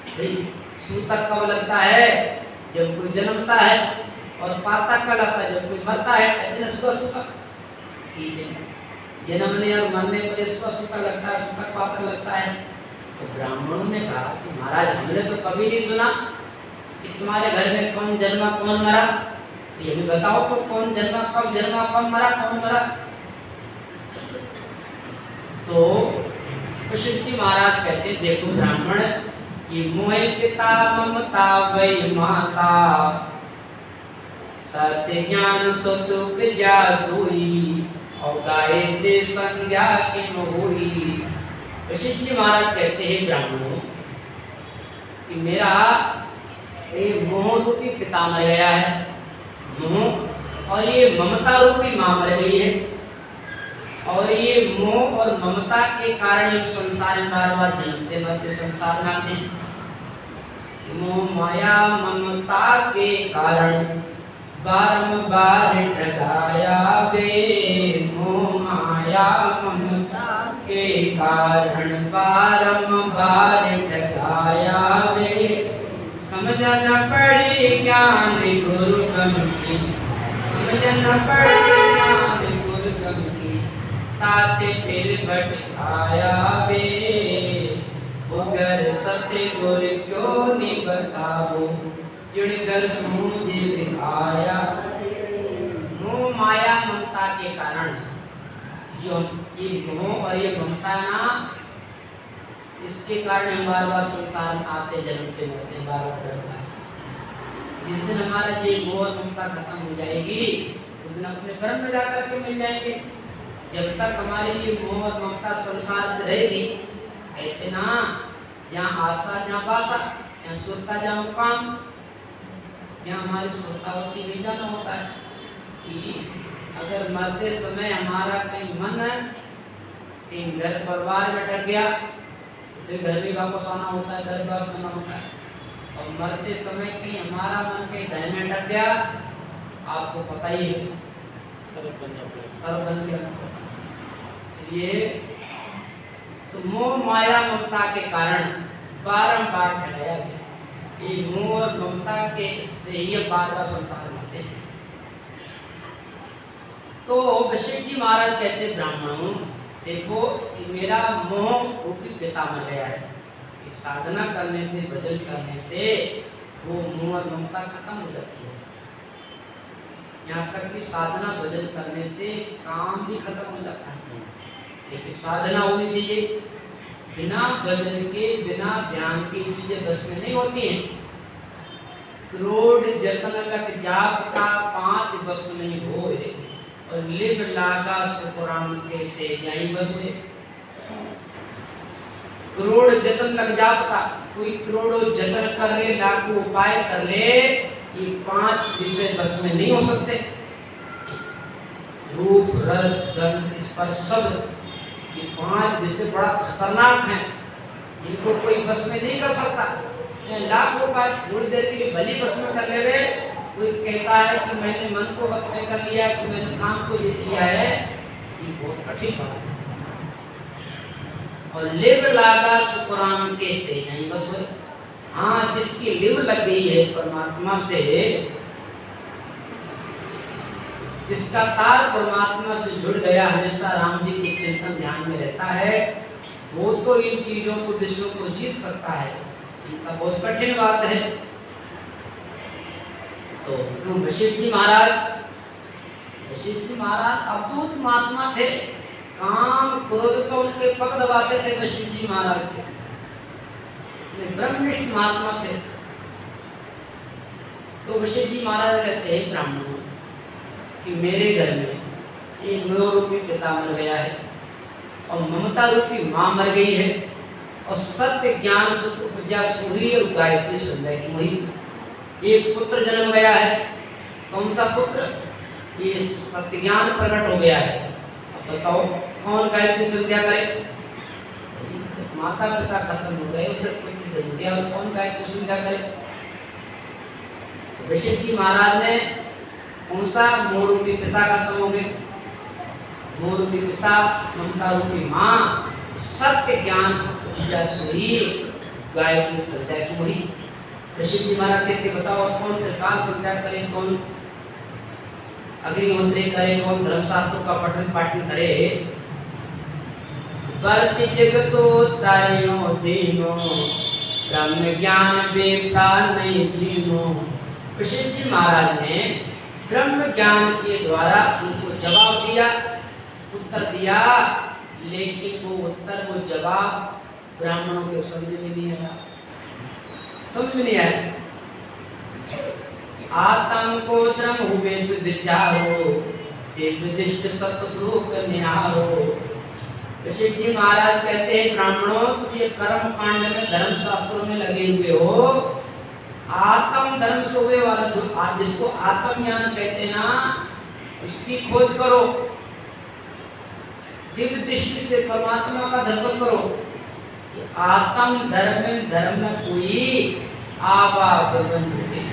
भाई सूतक कब लगता है? जब कोई जन्मता है, और पातक कब लगता है? जब कोई मरता है, इतने सुबह सूतक। ठीक है, जन्मने और मरने पर सुबह सूतक लगता है, सूतक पातक लगता है। तो ब्राह्मणों ने कहा कि महाराज हमने तो कभी नहीं सुना कि तुम्हारे घर में कौन जन्मा कौन मरा, ये भी बताओ तो कौन जन्मा कब मरा, कौन मरा? तो वशिष्ठ जी महाराज कहते, देखो ब्राह्मण कि मोहे पिता ममता वही माता, सत्य ज्ञान सुत विद्या दुई, और गायत्री संज्ञा किम हुई। वशिष्ठ जी महाराज कहते हैं, ब्राह्मणों कि मेरा ये मोह रूपी पिता मर गया है, मोह, और ये ममता रूपी माँ मर गई है, और ये मोह और ममता के कारण ये संसार में बार बार जन्मते मरते संसार में आते हैं। मोह माया ममता के कारण बारंबार ठगाया बे, मोह माया ममता के कारण बारंबार ठगाया बे, समझ न पड़ी ज्ञान गुरु गम की, समझ न पड़ी ज्ञान गुरु गम की, ताते फिर भटकाया बे, उगर सत्य गुरु क्यों नहीं बताओ, जुड़कर सूझ आया। मोह माया ममता के कारण जो ये मोह और ये ममता ना, इसके कारण हम बार बार संसार में आते, जन्मते मरते, बार बार जन्म। जिस दिन हमारा ये मोह और ममता खत्म हो जाएगी, उस दिन अपने ब्रह्म में जाकर के मिल जाएंगे। जब तक हमारी ये मोह और ममता संसार से रहेगी, कहते ना, जहाँ आस्था जहाँ पासा, जहाँ सुरता जहाँ मुकाम, जहाँ हमारी सुरतावती नहीं जाना होता है कि अगर मरते समय हमारा कहीं मन है, कहीं घर परिवार में डर गया, तो फिर घर में वापस आना होता है, घर वापस आना होता है। और मरते समय कहीं हमारा मन के घर में डर गया, आपको पता ही है, सर्व बन गया। इसलिए तो मोह माया ममता के कारण बारंबार ठहराया गया। ये मोह और ममता के से ही बार बार संसार में आते हैं। तो वशिष्ठ जी महाराज कहते ब्राह्मणों, देखो मेरा मोह रूपी पिता मर गया है। साधना करने से, भजन करने से वो मोह और ममता खत्म हो जाती है। यहाँ तक कि साधना भजन करने से काम भी खत्म हो जाता है। लेकिन साधना होनी चाहिए। बिना भजन के, बिना ध्यान के चीजें बस में नहीं होती हैं। करोड़ जतन लग जाप का 5 बस नहीं होए, और लिव लागा सुखराम के से जाई बस में। करोड़ जतन लग जापता, कोई करोड़ों जतन कर ले, लाखों उपाय कर ले, ये 5 विषय बस में नहीं हो सकते। रूप, रस, गंध, स्पर्श, शब्द, ये 5 विषय बड़ा खतरनाक हैं। इनको कोई बस में नहीं कर सकता। लाखों का थोड़ी देर के लिए भली बस में कर ले, कोई कहता है कि मैंने मन को बस में कर लिया, कि मैंने काम को जीत लिया है, ये बहुत कठिन बात है। और लिव लागा सुखराम के से नहीं बस हुए। हाँ, जिसकी लिव लग गई है परमात्मा से, जिसका तार परमात्मा से जुड़ गया, हमेशा राम जी के चिंतन ध्यान में रहता है, वो तो इन चीजों को, विश्व को जीत सकता है। इनका बहुत कठिन बात है। तो वशिष्ठ जी महाराज अद्भुत महात्मा थे। काम क्रोध तो उनके पग दबाते थे वशिष्ठ जी महाराज के। ब्रह्मनिष्ठ महात्मा थे। तो वशिष्ठ जी महाराज कहते हैं ब्राह्मणों कि मेरे घर में एक मोह रूपी पिता मर गया है, और ममता रूपी माँ मर गई है, और सत्य ज्ञान सुख उपजा सुही और गायत्री संध्या की वही एक पुत्र जन्म गया है। कौन सा पुत्र? ये सत्य ज्ञान प्रकट हो गया है। अब बताओ कौन गायत्री संध्या करे? माता पिता खत्म हो गए, उधर पुत्र जन्म गया, और कौन गायत्री संध्या करे? वशिष्ठ जी महाराज ने कौन सा मोह रूपी पिता खत्म हो गए, मोह रूपी पिता, ममता रूपी माँ, सत्य ज्ञान उपजा सुही गायत्री संध्या की वही। वशिष्ठ जी महाराज कहते बताओ कौन त्रिकाल संध्या करे, कौन अग्निहोत्री करे, कौन धर्मशास्त्रों का पठन पाठन करे। वर्ति जगतो तारियो दीनो, ब्रह्म ज्ञान बेटा नहीं जीनो। वशिष्ठ जी महाराज ने ब्रह्म ज्ञान के द्वारा उनको जवाब दिया, उत्तर दिया, लेकिन वो उत्तर, वो जवाब ब्राह्मणों के समझ में नहीं आया। समझ में नहीं आया। आत्म को द्रम हुए से विचारो, दिव्य दृष्टि सत्स्वरूप निहारो। वशिष्ठ जी महाराज कहते हैं ब्राह्मणों, तुम ये कर्म कांड में, धर्म शास्त्रों में लगे हुए हो। आत्म धर्म से हुए वाला जो जिसको आत्म ज्ञान कहते ना, उसकी खोज करो। दिव्य दृष्टि से परमात्मा का दर्शन करो। आत्म धर्म में कोई आवागमन नहीं।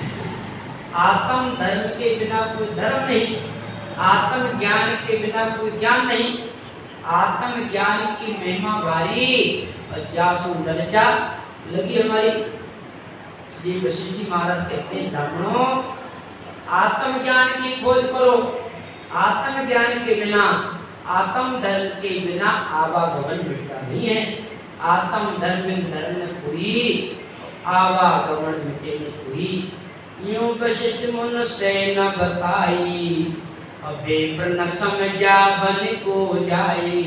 आत्म धर्म के बिना कोई धर्म नहीं, आत्म ज्ञान के बिना कोई ज्ञान नहीं। आत्म ज्ञान की महिमा भारी और जासु ललचा लगी हमारी। श्री वशिष्ठ जी महाराज कहते हैं ब्राह्मणों, आत्म ज्ञान की खोज करो। आत्म ज्ञान के बिना, आत्म धर्म के बिना आवागमन मिटता नहीं है। आत्म धर्म न पूरी, आवागमन मिटे न पूरी। यूं वशिष्ठ मुन से न बताई, अबे न समझा बन को जाए।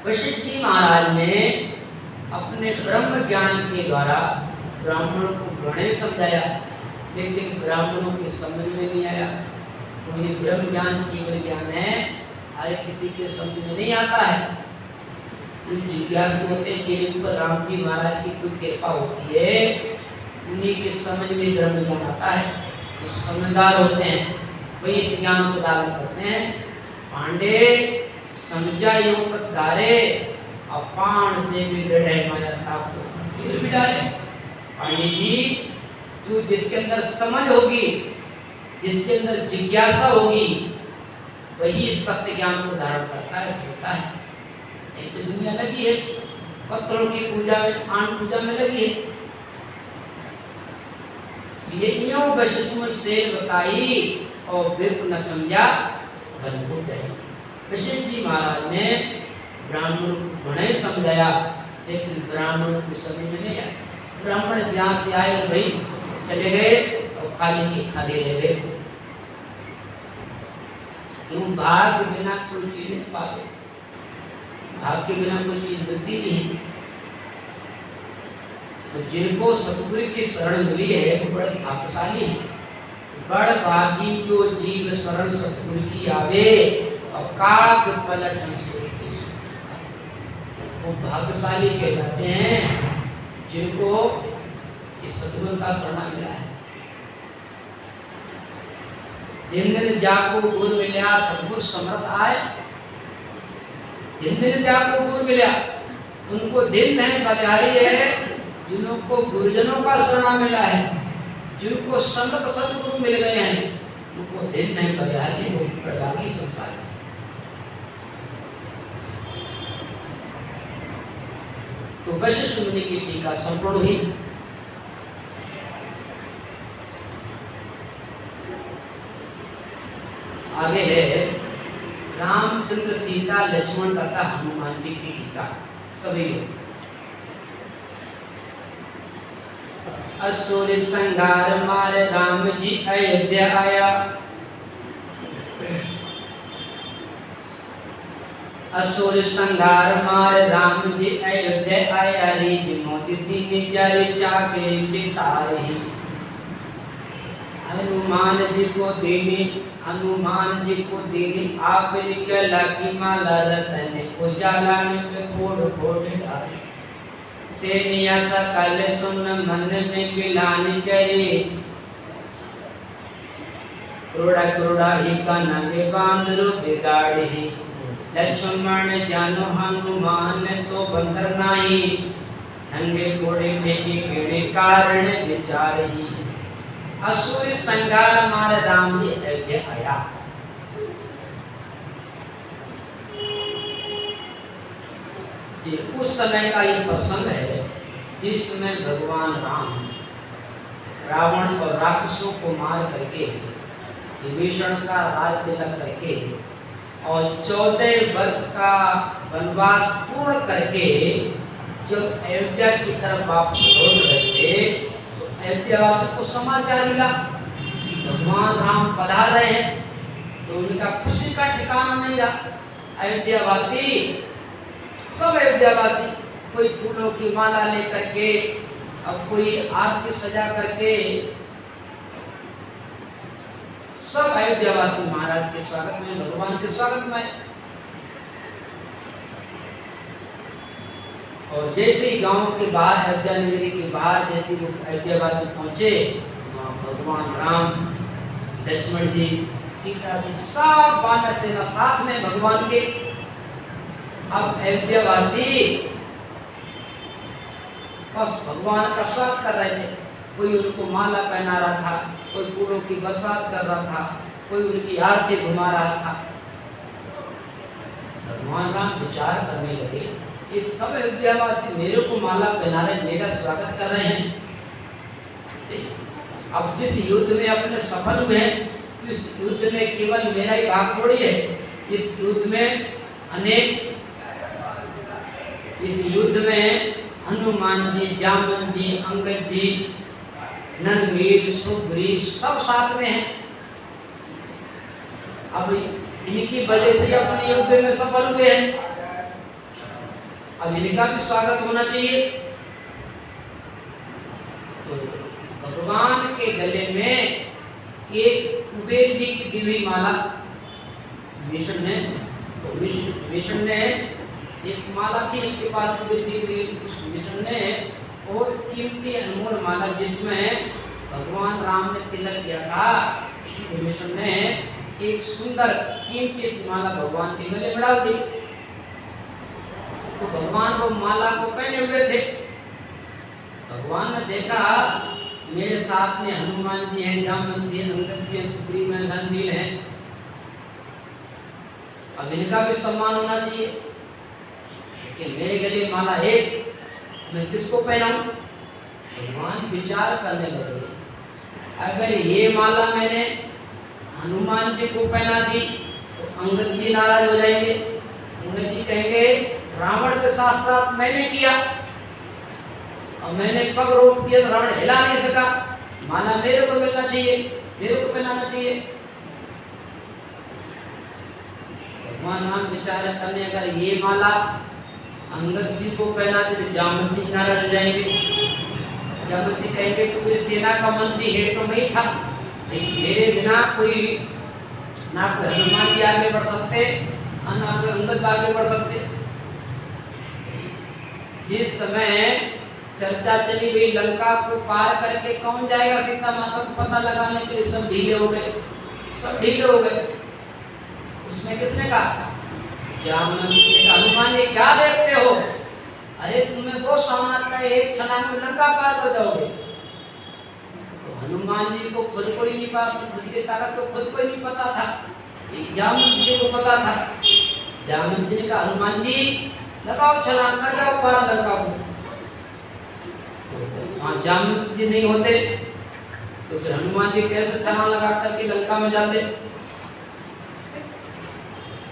वशिष्ठ जी महाराज ने अपने ब्रह्म ज्ञान के द्वारा ब्राह्मणों को गणे समझाया, लेकिन ब्राह्मणों की समझ में नहीं आया। तो ये ब्रह्म ज्ञान केवल ज्ञान है, हर किसी के समझ में नहीं आता है। जिज्ञासु होते हैं जिन पर राम जी महाराज की कोई कृपा होती है, उन्हीं के समझ में ब्रह्म ज्ञान आता है। जो समझदार होते हैं वही इस ज्ञान को धारण करते हैं। पांडे समझा योग धारे, अपान से भी दृढ़ माया ताप फिर भी डाले। पांडे जी, जो जिसके अंदर समझ होगी, जिसके अंदर जिज्ञासा होगी, वही इस तत्व ज्ञान को धारण करता है, समझता है। नहीं तो दुनिया लगी है पत्थरों की पूजा में, आन पूजा में लगी है। ये क्यों वशिष्ठ मुनि से बताई और बिल्कुल न समझा बन हो गए। वशिष्ठ जी महाराज ने ब्राह्मणों को बड़े समझाया, लेकिन ब्राह्मणों की समझ में नहीं आया। ब्राह्मण जहाँ से आए वही चले गए और खाली के खाली रह गए। क्यों? भाग के बिना कोई चीज नहीं पाते, भाग के बिना कोई चीज मिलती नहीं। तो जिनको सतगुरु की शरण मिली है वो बड़े भाग्यशाली हैं। बड़ भागी जो जीव शरण सतगुरु की आवे, और काग पलट वो भाग्यशाली कहलाते हैं जिनको ये सतगुरु का शरण मिला है। दिन दिन जाको गुरु मिल्या सतगुरु समर्थ आए। दिन दिन जाको गुरु मिल्या, उनको दिन है बलिहारी है जिनको गुरुजनों का शरण मिला है। जिनको संगत सतगुरु मिल गए हैं उनको दिन नहीं बलिहारी, वो प्रभागी संसार है। तो वशिष्ठ मुनि की टीका संपूर्ण हुई। आगे है रामचंद्र सीता लक्ष्मण तथा हनुमान जी की टीका। सभी लोग असुर संहार मार राम जी अयोध्या आया। असुर संहार मार राम जी अयोध्या आया रे मोदी दीन जारी चाके चितारही। हनुमान जी को देने, हनुमान जी को देने आप के लागी माला रतन उजाला के फोड़ फोड़ डाले। सेनिया सकल सुन मन में गिलान करे, क्रोड़ा क्रोड़ा ही का नगे बांधरो बिगाड़े। लक्ष्मण जानो हनुमान तो बंदर नाही, नंगे घोड़े फेंके केड़े कारण विचार ही। असुर संगार मार राम जी अयोध्या आया। कि उस समय का ये प्रसंग है जिसमें भगवान राम रावण और राक्षसों को मार करके, विभीषण का राज तिलक करके और 14 वर्ष का वनवास पूर्ण करके जब अयोध्या की तरफ वापस लौट रहे थे, तो अयोध्यावासियों को समाचार मिला कि भगवान राम पधार रहे हैं। तो उनका खुशी का ठिकाना नहीं रहा। अयोध्यावासी, सब अयोध्यावासी, कोई फूलों की माला लेकर के और कोई आरती सजा करके, सब अयोध्यावासी महाराज के स्वागत में, भगवान के स्वागत में। और जैसे ही गांव के बाहर, अयोध्या नगरी के बाहर जैसे वो अयोध्यावासी पहुंचे, भगवान राम, लक्ष्मण जी, सीता जी, सब वानर सेना साथ में भगवान के। अब अयोध्यावासी बस भगवान का स्वागत कर रहे थे। कोई उनको माला पहना रहा था, कोई फूलों की बरसात कर रहा था, कोई उनकी आरती घुमा रहा था। भगवान राम विचार करने लगे, ये सब अयोध्यावासी मेरे को माला पहना रहे, मेरा स्वागत कर रहे हैं। अब जिस युद्ध में अपने सफल हुए हैं, इस युद्ध में केवल मेरा ही भाग थोड़ी है। इस युद्ध में अनेक, इस युद्ध में हनुमान जी, जामन जी, अंगद जी, नंदवीर, सुग्रीव सब साथ में हैं। अब इनकी वजह से अपने युद्ध में सफल हुए हैं, अब इनका भी स्वागत होना चाहिए। तो भगवान के गले में एक कुबेर जी की दी हुई माला विष्णु ने एक माला थी इसके पास कुबेर जी की, विष्णु ने बहुत कीमती अनमोल माला जिसमें भगवान राम ने तिलक किया था, विष्णु ने एक सुंदर कीमती सी माला भगवान के गले में डाल दी। तो भगवान वो माला को पहने हुए थे। भगवान ने देखा मेरे साथ में हनुमान जी हैं, जामवंत जी हैं, अंगद जी हैं, सुग्रीव हैं, धननील हैं, अब इनका भी सम्मान होना चाहिए कि मेरे गले माला है, मैं किसको पहनाऊं? भगवान विचार करने लगे, अगर ये माला मैंने हनुमान जी को पहना दी तो अंगद जी नाराज हो जाएंगे, अंगद जी कहेंगे रावण से शास्त्रार्थ मैंने किया और मैंने पग रोक दिया तो रावण हिला नहीं सका, माला मेरे को मिलना चाहिए, मेरे को पहनाना चाहिए। भगवान राम विचार करने, अगर ये माला अंगद जी को पहना दी तो जामवंत जी नाराज हो जाएंगे, जामवंत जी कहेंगे पूरी सेना का मंत्री हेड तो मैं ही था, मेरे बिना कोई ना कोई हनुमान जी आगे बढ़ सकते और ना कोई अंगद आगे बढ़ सकते। जिस समय चर्चा चली गई लंका को पार करके कौन जाएगा सीता माता को पता लगाने के लिए, सब ढीले हो गए, सब ढीले हो गए। उसमें किसने कहा? जामवंत ने कहा हनुमान जी क्या देखते हो, अरे तुम्हें वो सामर्थ्य है एक छलांग में लंका पार कर जाओगे। तो हनुमान जी को खुद को ही नहीं पता, खुद की ताकत को खुद को ही नहीं पता था, जामवंत जी को पता था। जामवंत जी ने कहा हनुमान जी लगाओ छलांग, कर जाओ पार लंका को। वहाँ जामवंत जी नहीं होते तो फिर हनुमान जी कैसे छलांग लगा करके लंका में जाते?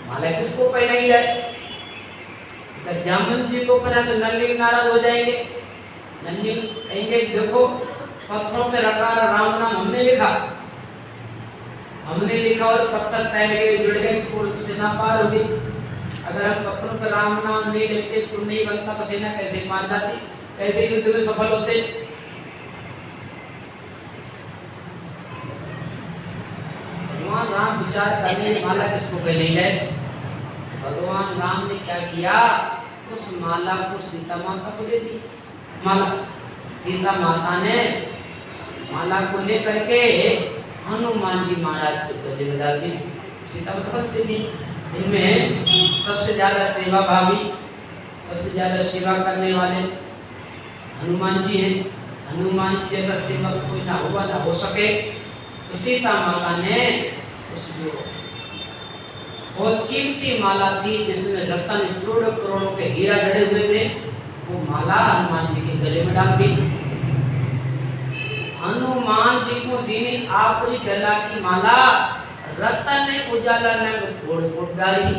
माला किसको पहनाई जाए? अगर जामवंत जी को पहना तो नंदी नाराज हो जाएंगे, नंदी कहेंगे देखो पत्थरों में रखा राम नाम हमने लिखा और पत्थर तैर गए, जुड़ गए, पूरी सेना पार हो गई। अगर हम पत्थरों पर राम नाम नहीं लिखते तो नहीं बनता, तो सेना कैसे मार जाती, कैसे युद्ध में सफल होते? भगवान राम विचार करने माला किसको पहनाई जाए? भगवान राम ने क्या किया, उस माला को सीता माता को दे दी। माला सीता माता ने माला को लेकर के हनुमान जी महाराज के गले में डाल दी। सीता माता थी इनमें सबसे ज्यादा सेवा भावी, सबसे ज्यादा सेवा करने वाले हनुमान जी हैं। हनुमान जी जैसा सेवक कोई ना हुआ ना हो सके। तो सीता माता ने उस जो बहुत कीमती माला थी जिसमें रत्न करोड़ों करोड़ों के हीरा जड़े हुए थे, वो माला हनुमान जी के गले में डाल दी। हनुमान जी को दीनी आपकी गला की माला रत्न ने उजाला ने फोड़ फोड़ डाली।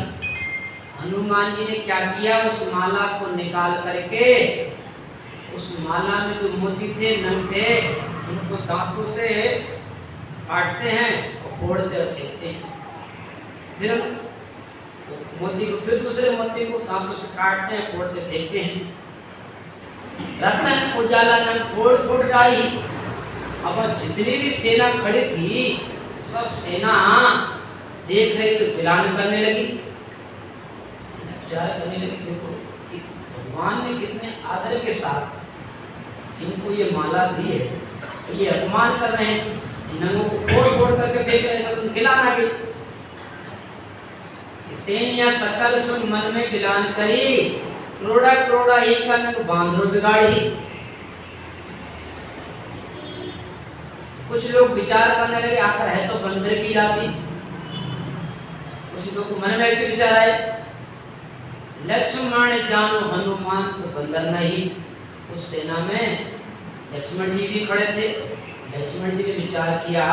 हनुमान जी ने क्या किया, उस माला को निकाल करके उस माला में जो मोती थे, नंग थे, उनको दांतों से काटते हैं और फोड़ते और फेंकते हैं। फिर मोती को फिर दूसरे मोती को दांतों से काटते हैं, फोड़ते फेंकते हैं। रत्न ने उजाला ने फोड़ फोड़ डाली। अब जितनी भी सेना खड़ी थी सब सेना देख रही तो बिलान करने लगी, विचार करने लगी, देखो भगवान ने कितने आदर के साथ इनको ये माला दी है, ये अपमान कर रहे हैं, नंगों को फोड़ फोड़ करके फेंक रहे हैं, सब खिलाना की सेनिया सकल सुन मन में गिलान करी, क्रोड़ा क्रोड़ा एक का नंग बांधो बिगाड़ी। कुछ लोग विचार करने लगे आखिर है तो बंदर की जाति। कुछ लोग को मन में ऐसे विचार आए, लक्ष्मण जानो हनुमान तो बंदर नहीं। उस सेना में लक्ष्मण जी भी खड़े थे। लक्ष्मण जी ने विचार किया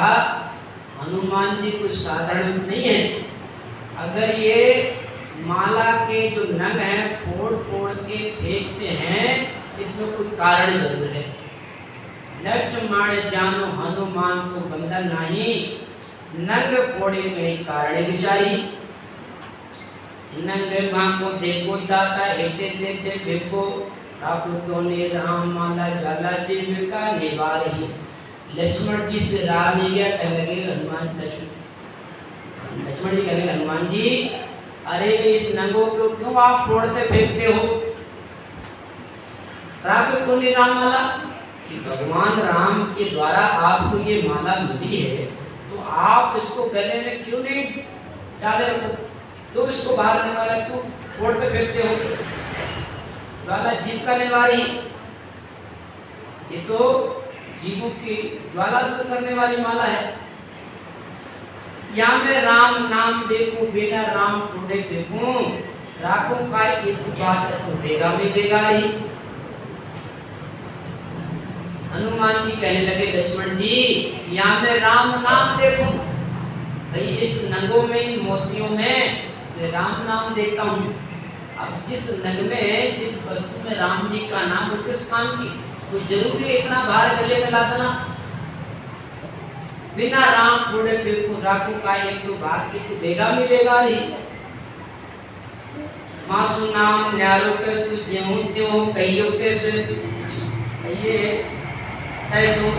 हनुमान जी कुछ साधारण नहीं है, अगर ये माला के जो नंग हैं फोड़ फोड़ के फेंकते हैं इसमें कोई कारण जरूर है। लक्ष्मण जानो हनुमान तो बंदर नहीं, नंग फोड़े में कारण विचारी, नंग मां को देखो दाता एते देते देखो, ठाकुर तो ने राम माला जाला जीव का निवारी। लक्ष्मण जी से राम ले गया, कहने लगे हनुमान लक्ष्मण जी कहने हनुमान जी, अरे इस नंगों को क्यों आप फोड़ते फेंकते हो? ठाकुर तो ने राम माला, कि भगवान राम के द्वारा आपको ये माला मिली है, तो आप इसको गले में क्यों नहीं डाले रखो? तो इसको बाहर निकाला क्यों फोड़ते फेंकते हो? ज्वाला जीव का निवारी, ये तो जीवों की ज्वाला दूर करने वाली माला है। यहाँ में राम नाम देखूं बिना राम फोड़े फेंकूं, राखों का एक बात तो देगा भी देगा ही। हनुमान जी कहने लगे लक्ष्मण जी, यहाँ में राम नाम देखूं, भाई इस नंगों में मोतियों में मैं राम नाम देखता हूँ। अब जिस नग में जिस वस्तु में राम जी का नाम हो, किस काम की? कोई जरूरी इतना बाहर गले में ला देना? बिना राम फोड़े फेंकूं, राखू का एक तो बात की तो बेगा में बेगा ही। मासु नाम न्यारो के सुजेहूं त्यों कहियो के सुन, ये ऐसो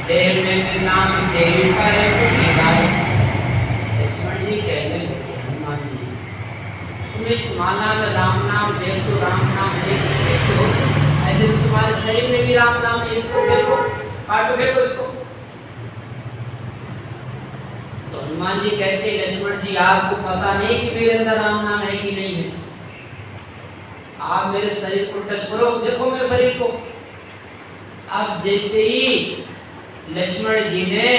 देव में नाम देवी करे तो निकाले। लक्ष्मण जी कहने लगे हनुमान जी, तुम इस माला में राम नाम देखो, राम नाम देखो, ऐसे तुम्हारे शरीर में भी राम नाम है, इसको देखो, काटो फेंको इसको। तो हनुमान जी कहते लक्ष्मण जी, आपको पता नहीं कि मेरे अंदर राम नाम है कि नहीं है? आप मेरे शरीर को टच करो, देखो मेरे शरीर को। अब जैसे ही लक्ष्मण जी ने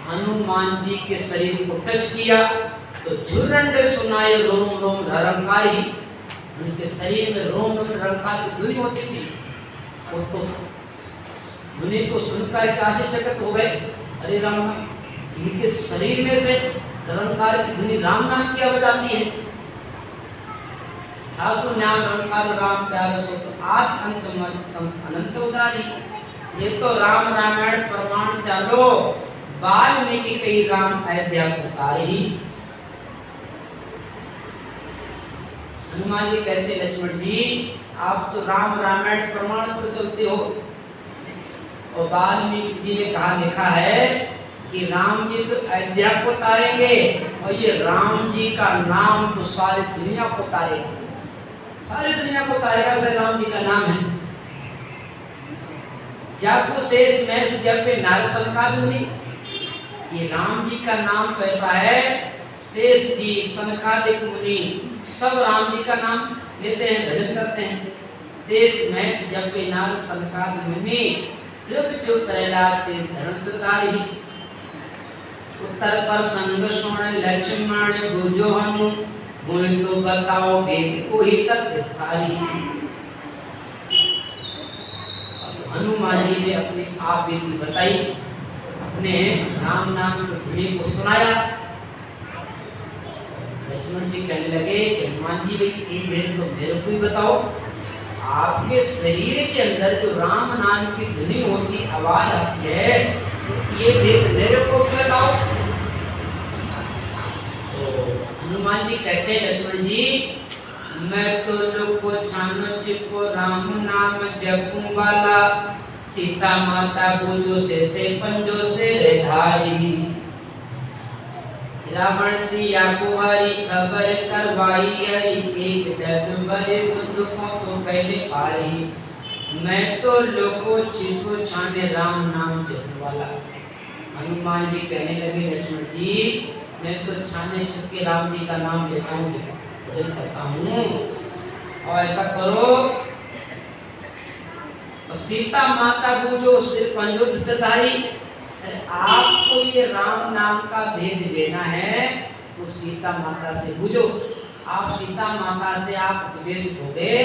हनुमान जी के शरीर को टच किया तो झुरंड सुनाए रोम रोम रंकारी, उनके शरीर में रोम रोम रंकार की धुनी होती थी। वो तो धुनी को सुनकर कैसे चकित हो गए, अरे राम नाम, इनके शरीर में से रंकार की धुनी राम नाम की आवाज आती है। दासु नाम रंकार राम प्यार सो आद अंत मत अनंत उदारी। ये तो राम रामायण प्रमाण चालो, वाल्मीकि कई राम अयोध्या उतारी। हनुमान जी कहते लक्ष्मण जी, आप तो राम रामायण प्रमाण पर चलते हो, और वाल्मीकि जी ने कहा लिखा है कि राम जी तो अयोध्या को उतारेंगे, और ये राम जी का नाम तो सारी दुनिया को उतारेगा, सारी दुनिया को उतारेगा। श्री राम जी का नाम है। जब शेष में से जब पे नारद सनकादि मुनि, ये राम जी का नाम तो ऐसा है, शेष जी सनकादि मुनि सब राम जी का नाम लेते हैं, भजन करते हैं। शेष में से जब पे नारद सनकादि मुनि त्रिभुज प्रहलाद से धर्म श्रद्धारी। उत्तर पर संग सुन लक्ष्मण बुझो हनु, बोले तो बताओ वेद को ही तक स्थारी। हनुमान जी ने अपनी आप बेटी बताई, अपने राम नाम की धुनी को सुनाया। लक्ष्मण जी कहने लगे कि हनुमान जी भाई एक दिन तो मेरे को ही बताओ, आपके शरीर के अंदर जो राम नाम की धुनी होती आवाज आती है, तो ये भेद मेरे को भी बताओ। तो हनुमान जी कहते हैं लक्ष्मण जी, मैं तो लोग को छानो चिपको राम नाम जपू वाला, सीता माता बोलो से ते पंजो से रेधारी। रावण सिया को हरी खबर करवाई हरी, एक डग बड़े सुध को तो पहले पारी। मैं तो लोग को चिपको छाने राम नाम जपू वाला। हनुमान जी कहने लगे लक्ष्मण जी, मैं तो छाने छिपके राम जी का नाम लेता हूँ, करता हूँ, और ऐसा करो। और सीता माता बूझो सिर पंजो सिरधारी, आपको ये राम नाम का भेद लेना है तो सीता माता से बूझो। आप सीता माता से आप उपदेश दोगे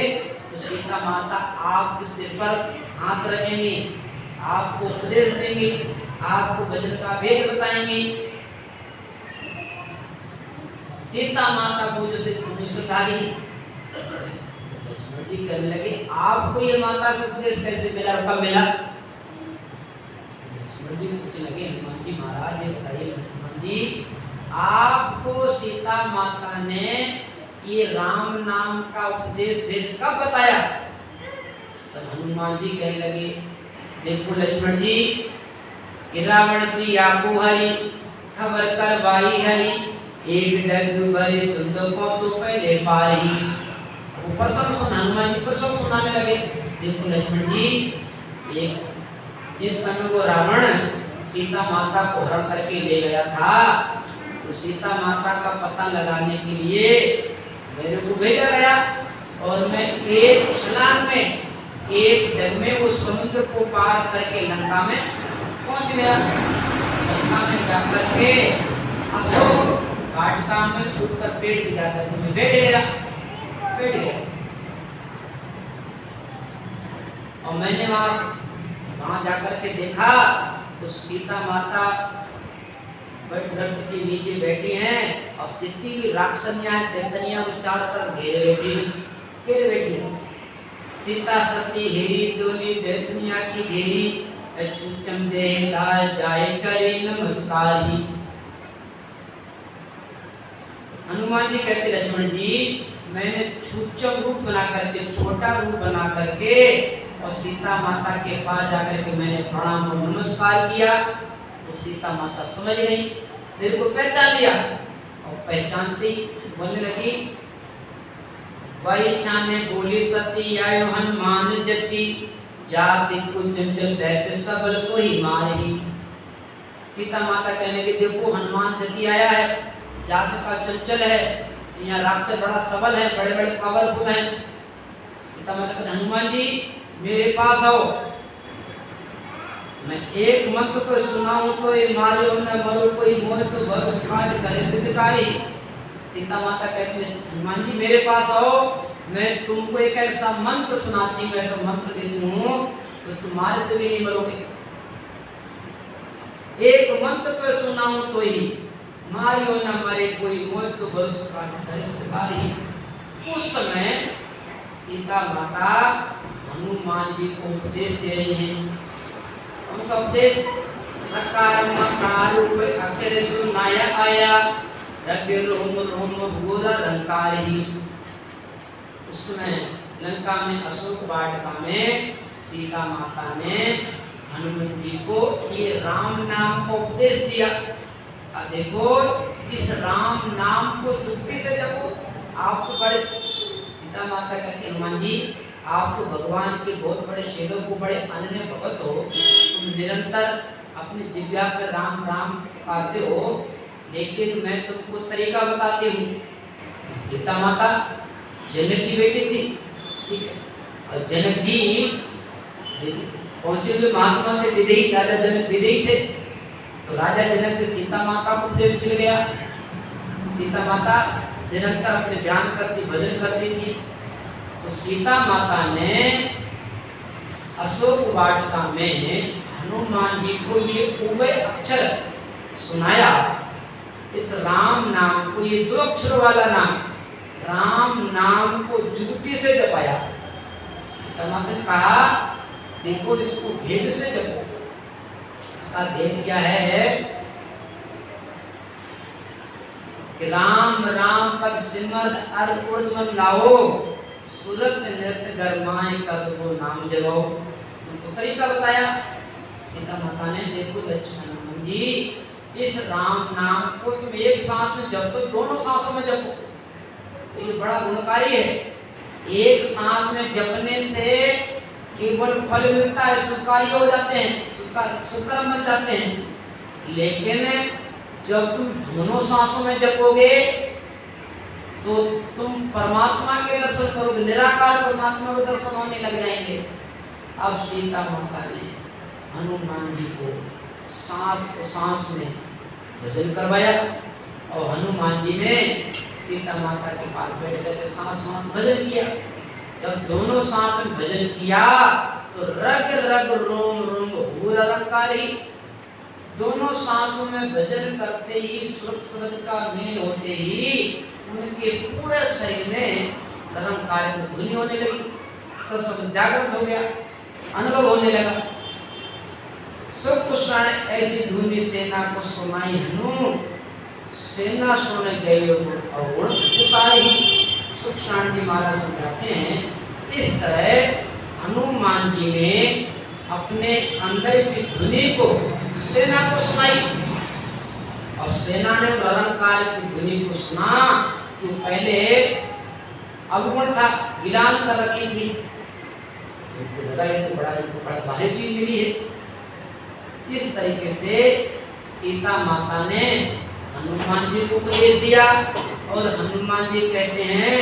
तो सीता माता आपके सिर पर हाथ रखेंगे, आपको उपदेश देंगे, आपको भजन का भेद बताएंगे। सीता माता बूझो सिर पंजो सिरधारी। लक्ष्मण जी कहने लगे, आपको ये माता से उपदेश कैसे मिला और कब मिला? लक्ष्मण जी पूछने लगे, हनुमान जी महाराज ये बताइए, लक्ष्मण जी, आपको सीता माता ने ये राम नाम का उपदेश वेद कब बताया? तब हनुमान जी कहने लगे, देखो लक्ष्मण जी, रावण से आपको हरी खबर कर बाई हरी, एक डग भरे सुंदर को तो पहले पारी। वो प्रसंग सुन, हनुमान जी प्रसंग सुनाने लगे। देखो लक्ष्मण जी, एक जिस समय वो रावण सीता माता को हरण करके ले गया था, तो सीता माता का पता लगाने के लिए मेरे को भेजा गया, और मैं एक छलांग में, एक डग में वो समुद्र को पार करके लंका में पहुंच गया। लंका में जाकर के अशोक वाटिका में ऊपर पेड़ पे जाकर के मैं बैठ गया। और मैंने वहां जाकर के देखा तो सीता माता वृक्ष के नीचे बैठी हैं, और जितनी भी राक्षसनियां दैत्यनियां वो चारों तरफ घेरे बैठी। सीता सती हेरी दोली दैत्यनियां की घेरी, छूचम दे लाल जाए करे नमस्कारी। हनुमान जी कहते, लक्ष्मण जी, मैंने छूचम रूप बना करके, छोटा रूप बना करके, और सीता माता के पास जाकर के मैंने प्रणाम और नमस्कार किया। तो सीता माता समझ गई, मेरे को पहचान लिया, और पहचानती बोलने लगी, वही छाने बोली सती आयो हनुमान जति, जाति को चंचल दैत्य सबल सोही मारही। सीता माता कहने लगी, देखो हनुमान जति आया है, जात का चंचल है, यहाँ राक्षस बड़ा सबल है, बड़े बड़े पावरफुल हैं। सीता माता कहते, हनुमान जी मेरे पास आओ, मैं एक मंत्र तो सुनाऊं तो ये मारियो न मरो कोई मोह तो भरोस कार्य करे सिद्धकारी। सीता माता कहती है, हनुमान जी मेरे पास आओ, मैं तुमको एक ऐसा मंत्र सुनाती हूँ, ऐसा मंत्र देती हूँ तो तुम्हारे से भी नहीं मरोगे। एक मंत्र तो सुनाऊं तो ही मारियो न मरे कोई मोह तो भरोस कार्य करे सिद्धकारी। उस समय सीता माता हनुमान जी को उपदेश दे रही हैं। कौन सा उपदेश? अक्षर सुनाया आया रग रोम रोम भूरा रंकारी। उसमें लंका में अशोक वाटिका में सीता माता ने हनुमान जी को ये राम नाम को उपदेश दिया। अब देखो, इस राम नाम को युक्ति से जपो। आप तो बड़े, सीता माता कहती, हनुमान जी आप तो भगवान के बहुत बड़े सेवक हो, बड़े अनन्य भक्त हो, तुम निरंतर अपनी जिह्वा पर राम राम कहते हो, लेकिन मैं तुमको तरीका बताती हूँ। सीता माता जनक की बेटी थी, ठीक है, और जनक जी पहुंचे हुए महात्मा थे, विदेही, राजा जनक विदेही थे। तो राजा जनक से सीता माता को उपदेश मिल गया। सीता माता निरंतर अपने ध्यान करती, भजन करती थी। तो सीता माता ने अशोक वाटिका में हनुमान जी को ये उभय अक्षर सुनाया। इस राम नाम को, ये 2 अक्षर वाला नाम, राम नाम को जुगती से जपाया। सीता माता ने कहा, देखो इसको भेद से जपो। इसका भेद क्या है कि राम राम पद सिमर अर्ध उर्ध्वन लाओ, सूरत नृत्य गरमाए कर वो नाम जगाओ। उनको तरीका बताया सीता माता ने। देखो लक्ष्मण जी, इस राम नाम को तुम एक सांस में जपो, दोनों सांसों में जपो, तो ये बड़ा गुणकारी है। एक सांस में जपने से केवल फल मिलता है, सुखकारी हो जाते हैं, सुकर्म बन जाते हैं। लेकिन जब तुम दोनों सांसों में जपोगे तो तुम परमात्मा के दर्शन करोगे, निराकार परमात्मा के दर्शन होने लग जाएंगे। अब सीता माता ने हनुमान जी को सांस को सांस में भजन करवाया, और हनुमान जी ने सीता माता के पास बैठ करके सांस सांस भजन किया। जब दोनों सांस में भजन किया तो रग रग रोम रोम भूरा रंकारी। दोनों सांसों में भजन करते ही, सुर शब्द का मेल होते ही उनके पूरे शरीर में रंकार की ध्वनि होने लगी, सब जागृत हो गया, अनुभव होने लगा। सुकृष्ण ऐसी धुनी सेना को सुनाई हनु, सेना सुन गए और सारे ही। सुकृष्ण जी महाराज समझाते हैं इस तरह हनुमान जी ने अपने अंदर की धुनी को सेना को सुनाई और सेना ने अलंकार की धुनी को सुना। जो पहले अवगुण था, गिलान कर रखी थी, ये तो बड़ा भारी चीज मिली है। इस तरीके से सीता माता ने हनुमान जी को उपदेश दिया और हनुमान जी कहते हैं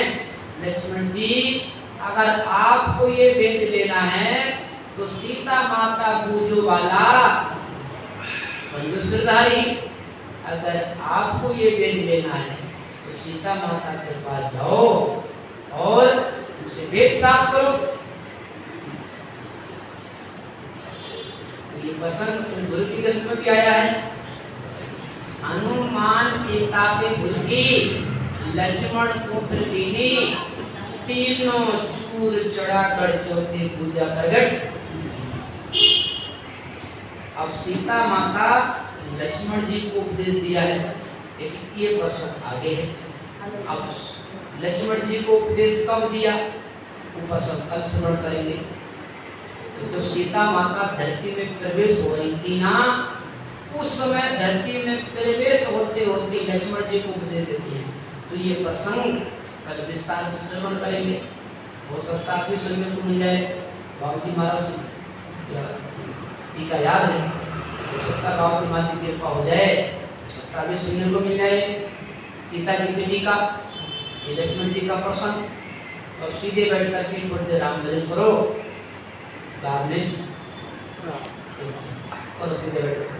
लक्ष्मण जी अगर आपको ये वेद लेना है तो सीता माता पूजो वाला सिरधारी, अगर आपको ये वेद लेना है तो सीता माता के पास जाओ और उनसे वेद प्राप्त करो। तो ये प्रसंग गुरु की ग्रंथ में भी आया है। हनुमान सीता पे बुद्धि, लक्ष्मण पुत्र दीनी, तीनों चूर चढ़ा कर चौथे पूजा प्रगट। अब सीता माता लक्ष्मण जी को उपदेश दिया है, लेकिन ये प्रसंग आगे है। अब लक्ष्मण जी को उपदेश कब दिया वो प्रसंग कल स्मरण करेंगे। तो जब सीता माता धरती में प्रवेश हो रही थी ना, उस समय धरती में प्रवेश होते होते लक्ष्मण जी को उपदेश देती है। तो ये प्रसंग कल विस्तार से श्रवण करेंगे। हो सकता है आपकी सुनने को मिल जाए। बाबू जी महाराज टीका याद है, हो सकता है बाबू जी महाराज की कृपा हो जाए, हो सकता है सुनने को मिल जाए। सीता जी की टीका, ये लक्ष्मण जी का प्रसंग। अब सीधे बैठ करके थोड़ी देर राम भजन करो, बाद में और सीधे बैठ